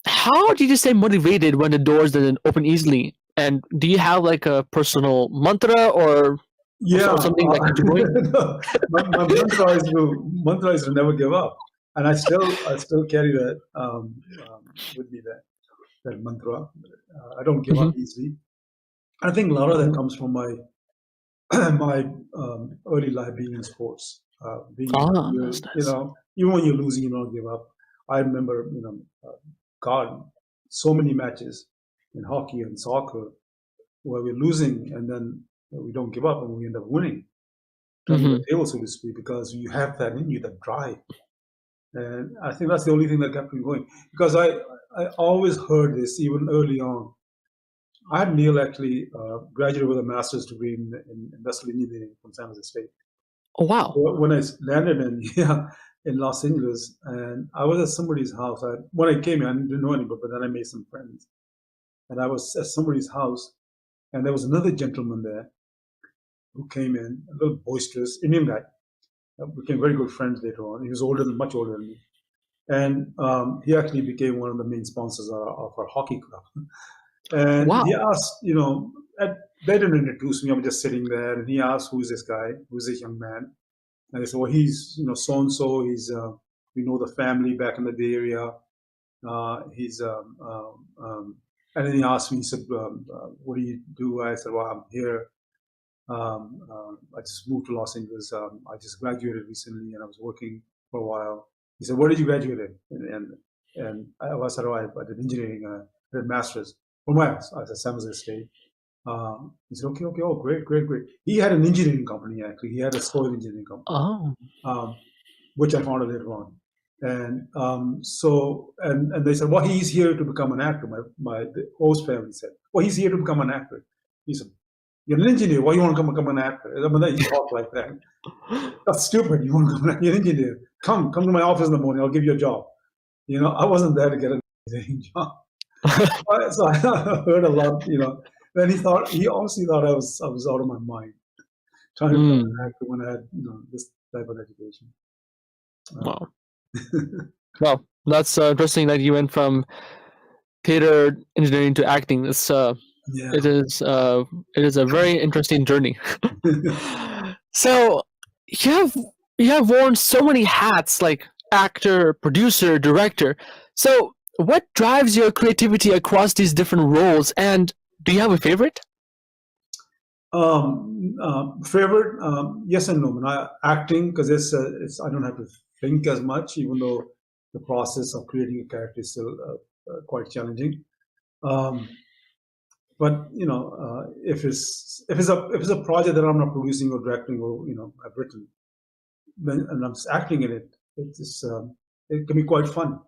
how did you stay motivated when the doors didn't open easily? And do you have like a personal mantra Yeah, or something that kept you going? no, my mantra is to never give up, and I still carry that with me, that mantra. I don't give Hmm. up easily. I think a lot of that Hmm. comes from my my early life being in sports, Ah, that's nice. even when you're losing, you don't give up. I remember, God, so many matches in hockey and soccer where we're losing, and then we don't give up, and we end up winning, turning the Hmm. table, so to speak, because you have that in you, that drive. And I think that's the only thing that kept me going. Because I always heard this even early on. I had Neil actually graduated with a master's degree in industrial engineering from San Jose State. Oh wow. When I landed in in Los Angeles, and I was at somebody's house. When I came here, I didn't know anybody, but then I made some friends. And I was at somebody's house, and there was another gentleman there who came in, a little boisterous Indian guy. Became very good friends later on. He was much older than me, and he actually became one of the main sponsors of our hockey club. And he Wow. asked, they didn't introduce me. I'm just sitting there, and he asked, "Who's this guy? Who's this young man?" And I said, "Well, he's so and so. He's we know the family back in the Bay Area. He's and then he asked me, he said, "What do you do?" I said, "Well, I'm here." I just moved to Los Angeles. I just graduated recently, and I was working for a while. He said, "Where did you graduate in?" And I said, "Oh, I did engineering. I did master's from where?" I said, "San Jose State." He said, "Okay, okay, oh, great, great, great." He had an engineering company actually. He had a soil engineering company, which I found out later on. And and they said, "Well, he's here to become an actor." The host family said, "Well, he's here to become an actor." He said, "You're an engineer. Why you want to become an actor?" I mean, he talked like that. That's stupid. You want to become an engineer? Come to my office in the morning. I'll give you a job. I wasn't there to get an engineering job. So I heard a lot. Then he honestly thought I was out of my mind trying to become an actor when I had this type of education. Wow. Well, that's interesting that you went from theater engineering to acting. It is a very interesting journey. So you have worn so many hats, like actor, producer, director. So what drives your creativity across these different roles, and do you have a favorite? Favorite, yes and no. Acting, because it's I don't have to think as much, even though the process of creating a character is still quite challenging. But if it's a project that I'm not producing or directing or I've written, then and I'm just acting in it, it can be quite fun.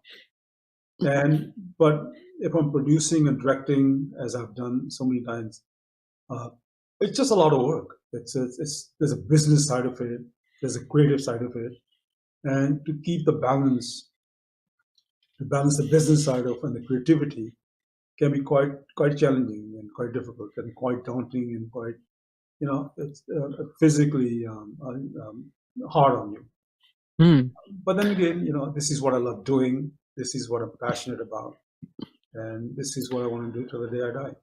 But if I'm producing and directing, as I've done so many times, it's just a lot of work. There's a business side of it, there's a creative side of it, and to keep the balance, the business side of and the creativity can be quite challenging and quite difficult, and quite daunting, and quite it's physically hard on you. But then again, this is what I love doing. This is what I'm passionate about, and this is what I want to do till the day I die.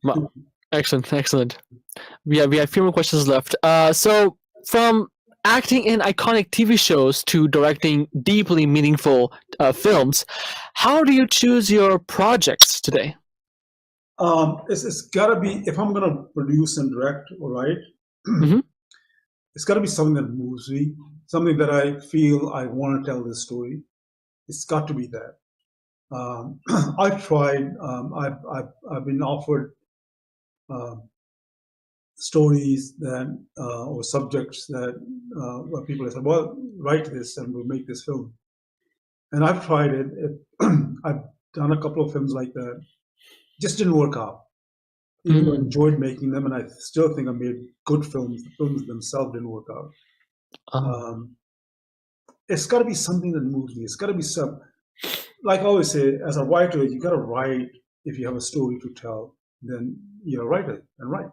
Wow, excellent. We have a few more questions left. So from acting in iconic TV shows to directing deeply meaningful films, how do you choose your projects today? It's got to be, if I'm going to produce and direct or write, it's got to be something that moves me, something that I feel I want to tell this story. It's got to be that. I've tried. I've been offered stories that or subjects that where people have said, "Well, write this and we'll make this film." And I've tried it. I've done a couple of films like that. Just didn't work out. Even though I enjoyed making them, and I still think I made good films. The films themselves didn't work out. It's got to be something that moves me. It's got to be some, like I always say, as a writer, you got to write. If you have a story to tell, then write it and write.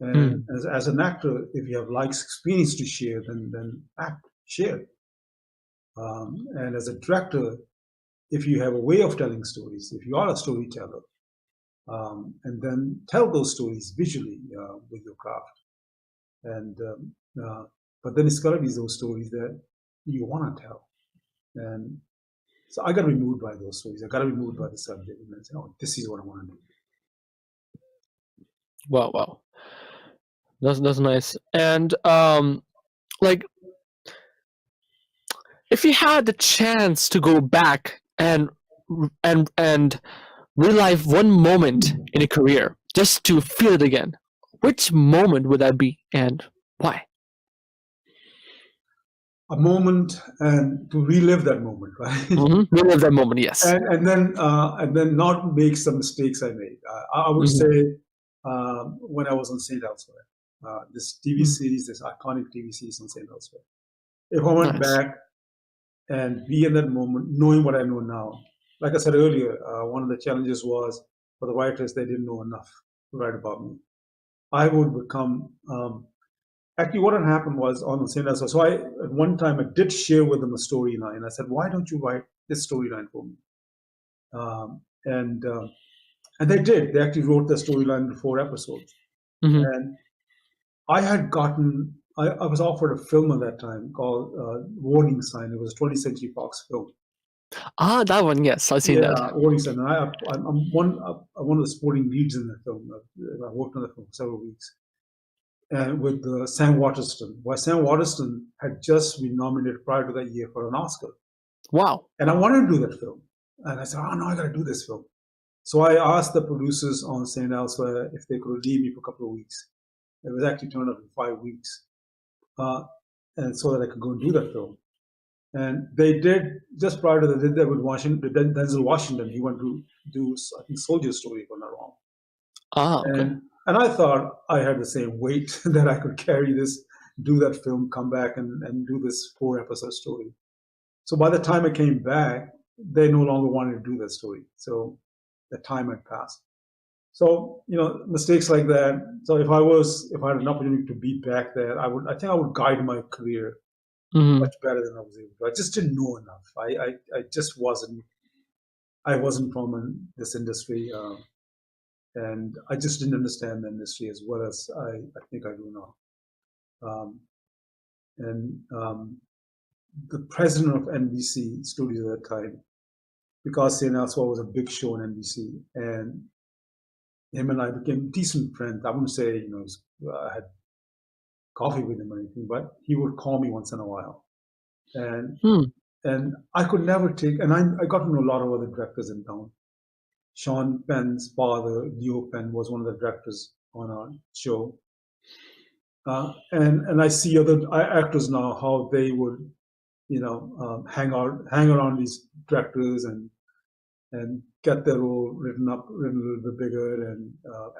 And as an actor, if you have experience to share, then act, share. And as a director, if you have a way of telling stories, if you are a storyteller, and then tell those stories visually with your craft. And but then it's got to be those stories that you want to tell. And so I got to be moved by those stories. I got to be moved by the subject, and then say, "Oh, this is what I want to do." Wow. That's nice. And like, if you had the chance to go back and relive one moment in a career just to feel it again, which moment would that be, and why? A moment, and to relive that moment, right? Relive that moment, yes. And then not make some mistakes I made. I would say when I was on Saint Elsewhere, this TV series, this iconic TV series on Saint Elsewhere. If I went back and be in that moment, knowing what I know now, like I said earlier, one of the challenges was for the writers, they didn't know enough to write about me. I would become. Actually, what had happened was on St. Elsewhere. So at one time, I did share with them a storyline. I said, "Why don't you write this storyline for me?" And they did. They actually wrote the storyline in 4 episodes. And I had gotten. I was offered a film at that time called Warning Sign. It was a 20th Century Fox film. That one, yes, I've seen that. Warning Sign. I'm one of the supporting leads in the film. I worked on the film for several weeks. and with Sam Waterston. Well, Sam Waterston had just been nominated prior to that year for an Oscar. Wow. And I wanted to do that film. And I said, oh, no, I got to do this film. So I asked the producers on St. Elsewhere if they could leave me for a couple of weeks. It was actually turned up in 5 weeks. And so that I could go and do that film. And they did, just prior to that, they did that with Denzel Washington. He went to do, I think, Soldier Story, if I'm not wrong. Okay. And I thought I had the same weight that I could carry this, do that film, come back and do this 4-episode story. So by the time I came back, they no longer wanted to do that story. So the time had passed. So, mistakes like that. So if I had an opportunity to be back there, I think I would guide my career much better than I was able to. I just didn't know enough. I just wasn't from this industry. And I just didn't understand the industry as well as I think I do now. The president of NBC Studios at that time, because St. Elsewhere was a big show on NBC, and him and I became decent friends. I wouldn't say, I had coffee with him or anything, but he would call me once in a while. And I could never take, and I got to know a lot of other directors in town. Sean Penn's father, Leo Penn, was one of the directors on our show. And I see other actors now, how they would, hang around these directors and get their role written a little bit bigger,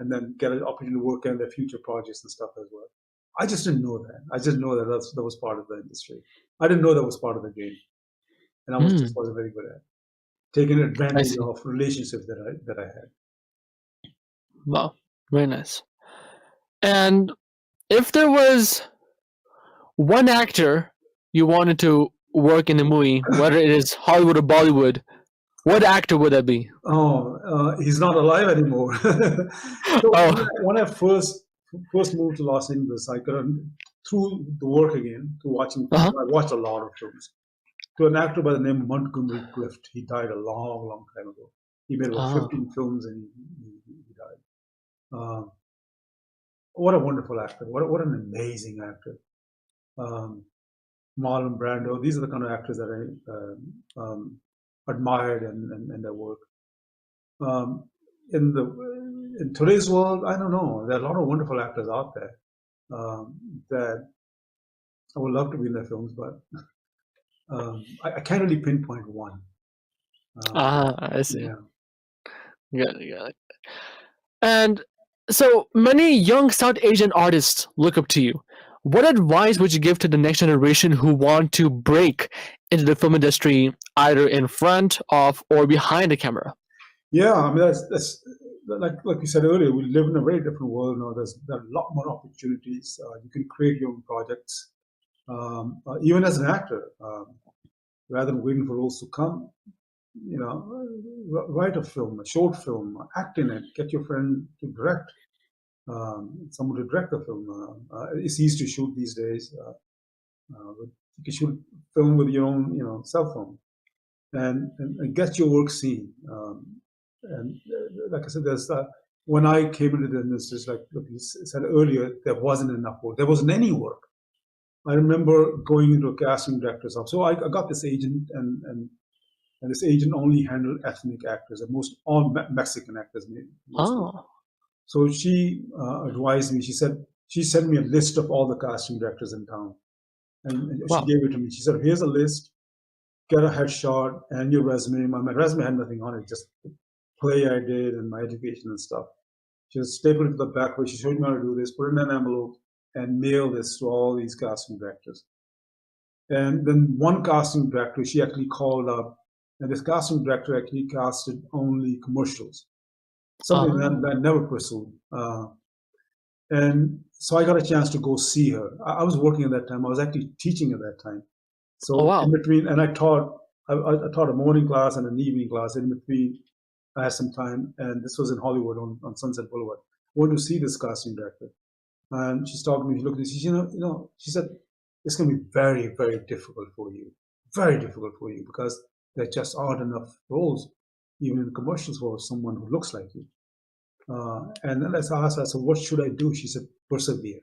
and then get an opportunity to work on their future projects and stuff as well. I just didn't know that. I just know that was part of the industry. I didn't know that was part of the game, and I just wasn't very good at it. Taking advantage of relationships that I had. Wow, very nice. And if there was one actor you wanted to work in a movie, whether it is Hollywood or Bollywood, what actor would that be? He's not alive anymore. When I first moved to Los Angeles, I got through the work again, through watching films. I watched a lot of films. To an actor by the name of Montgomery Clift. He died a long, long time ago. He made about 15 films and he died. What a wonderful actor. What an amazing actor. Marlon Brando. These are the kind of actors that I admired and their work. In today's world, I don't know. There are a lot of wonderful actors out there that I would love to be in their films, but I can't really pinpoint one. I see. Yeah. And so many young South Asian artists look up to you. What advice would you give to the next generation who want to break into the film industry, either in front of or behind the camera? Yeah, I mean that's like we said earlier. We live in a very different world now. There are a lot more opportunities. You can create your own projects, even as an actor. Rather than waiting for roles to come, write a film, a short film, act in it, get your friend to direct, someone to direct the film. It's easy to shoot these days. You can shoot film with your own, cell phone, and get your work seen. And like I said, there's when I came into the industry, like you said earlier, there wasn't enough work. There wasn't any work. I remember going into a casting director's office. So I got this agent, and this agent only handled ethnic actors, and all Mexican actors. So she advised me. She sent me a list of all the casting directors in town, and she gave it to me. She said, "Here's a list. Get a headshot and your resume." My resume had nothing on it, just the play I did and my education and stuff. She just stapled it to the back where she showed me how to do this, put it in an envelope, and mail this to all these casting directors. And then one casting director, she actually called up, and this casting director actually casted only commercials, something that I never pursued. And so I got a chance to go see her. I was working at that time. I was actually teaching at that time. So in between, and I taught a morning class and an evening class. In between, I had some time, and this was in Hollywood on Sunset Boulevard. I went to see this casting director. And she's talking to me. She looked at me. She said, she said, it's going to be very, very difficult for you. Very difficult for you because there just aren't enough roles, even in commercials, for someone who looks like you. And then I asked her, so what should I do? She said, persevere.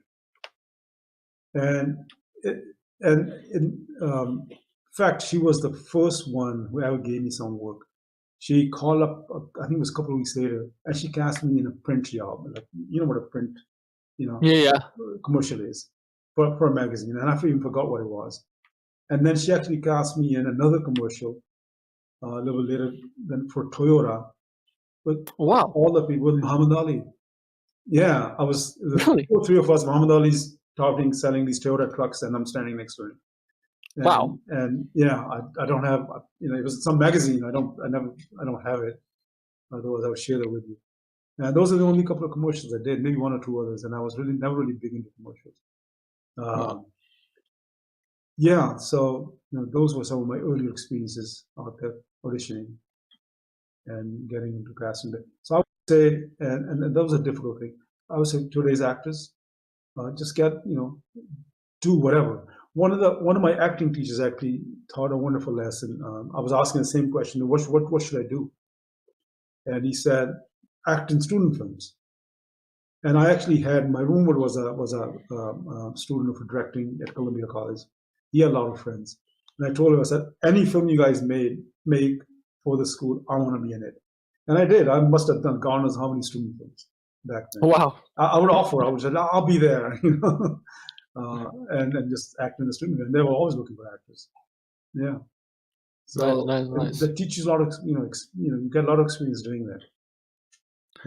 And in fact, she was the first one who ever gave me some work. She called up, I think it was a couple of weeks later, and she cast me in a print job. Like, you know what a print, Yeah. commercial is for a magazine, and I even forgot what it was. And then she actually cast me in another commercial a little later than for Toyota, with Wow. all the people with Muhammad Ali. Yeah, I was Really? 3 of us. Muhammad Ali's talking, selling these Toyota trucks, and I'm standing next to him. And, Wow. And yeah, I don't have, it was some magazine. I don't have it. Otherwise, I would share that with you. And those are the only couple of commercials I did, maybe one or two others. And I was never really big into commercials. Wow. Yeah, so those were some of my earlier experiences out there auditioning and getting into casting. So I would say, and that was a difficult thing. I would say today's actors just get do whatever. One of my acting teachers actually taught a wonderful lesson. I was asking the same question: what should I do? And he said, act in student films. And I actually had, my roommate was a student of directing at Columbia College. He had a lot of friends. And I told him, I said, any film you guys make for the school, I want to be in it. And I did. I must have done God knows how many student films back then. Wow. I would offer, I would say, I'll be there, and just act in the student film. And they were always looking for actors. Yeah. So nice. that teaches a lot of, you get a lot of experience doing that.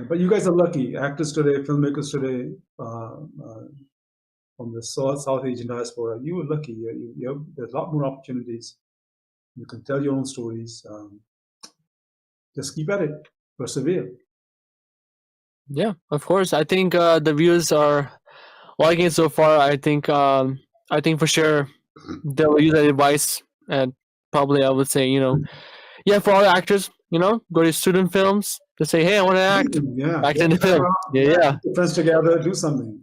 But you guys are lucky, actors today, filmmakers today, from the South Asian diaspora. You are lucky. There's a lot more opportunities. You can tell your own stories. Just keep at it, persevere. Yeah, of course. I think the viewers are liking it so far. I think for sure they'll use that advice, and probably I would say yeah, for all the actors, go to student films to say, hey, I want to act. Yeah. Act in the film. Yeah. Put friends together, do something.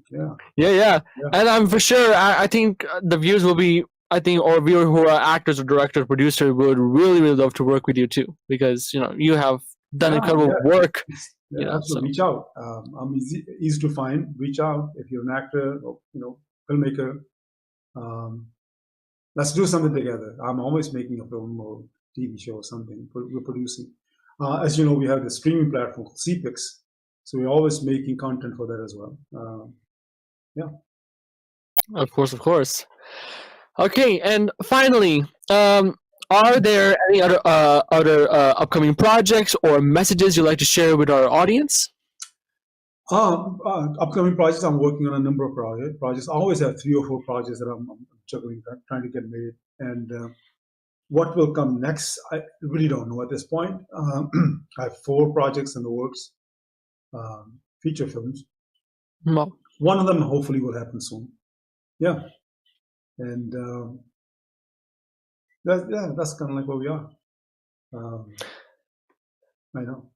Yeah. And I'm for sure. I think the viewers will be. I think or viewers who are actors or directors, producers would really, really love to work with you too, because you have done incredible work. Yeah, so reach out. I'm easy to find. Reach out if you're an actor or filmmaker. Let's do something together. I'm always making a film or TV show or something we're producing. As you know, we have the streaming platform called CPIX, so we're always making content for that as well. Yeah. Of course. Okay, and finally, are there any other upcoming projects or messages you'd like to share with our audience? Upcoming projects, I'm working on a number of projects. I always have 3 or 4 projects that I'm juggling, trying to get made. And what will come next, I really don't know at this point. I have 4 projects in the works, feature films. No. One of them hopefully will happen soon. Yeah. And that's kind of like where we are. I know.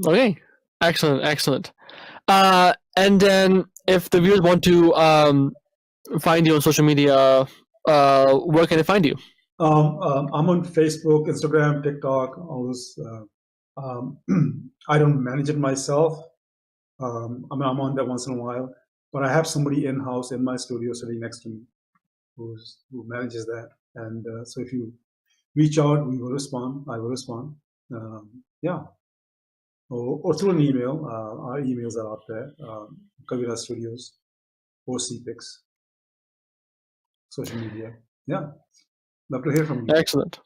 Okay. Excellent. And then if the viewers want to find you on social media, where can they find you? I'm on Facebook, Instagram, TikTok, all those. I don't manage it myself. I'm on that once in a while, but I have somebody in-house in my studio sitting next to me who manages that. And so if you reach out, we will respond. I will respond. Yeah. Or through an email. Our emails are out there. Kavi Raz Studios or CPIX. Social media. Yeah. Love to hear from you. Excellent.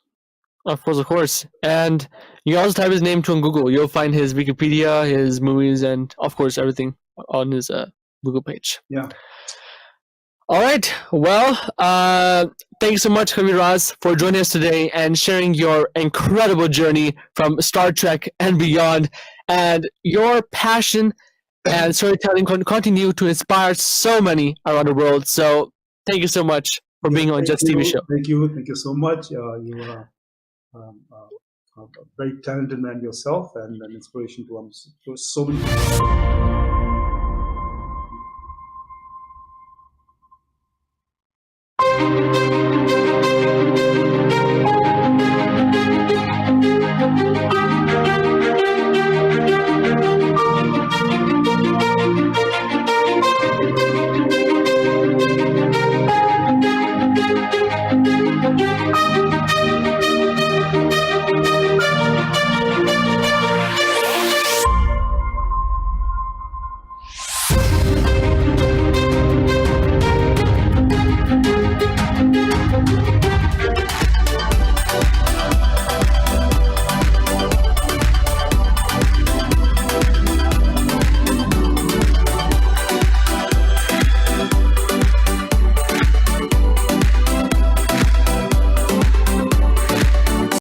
Of course. And you can also type his name on Google. You'll find his Wikipedia, his movies, and of course everything on his Google page. Yeah. All right. Well, thank you so much, Kavi Raz, for joining us today and sharing your incredible journey from Star Trek and beyond, and your passion and storytelling continue to inspire so many around the world. So thank you so much for being on Jess TV show. Thank you so much. You are a very talented man yourself and an inspiration to so many people.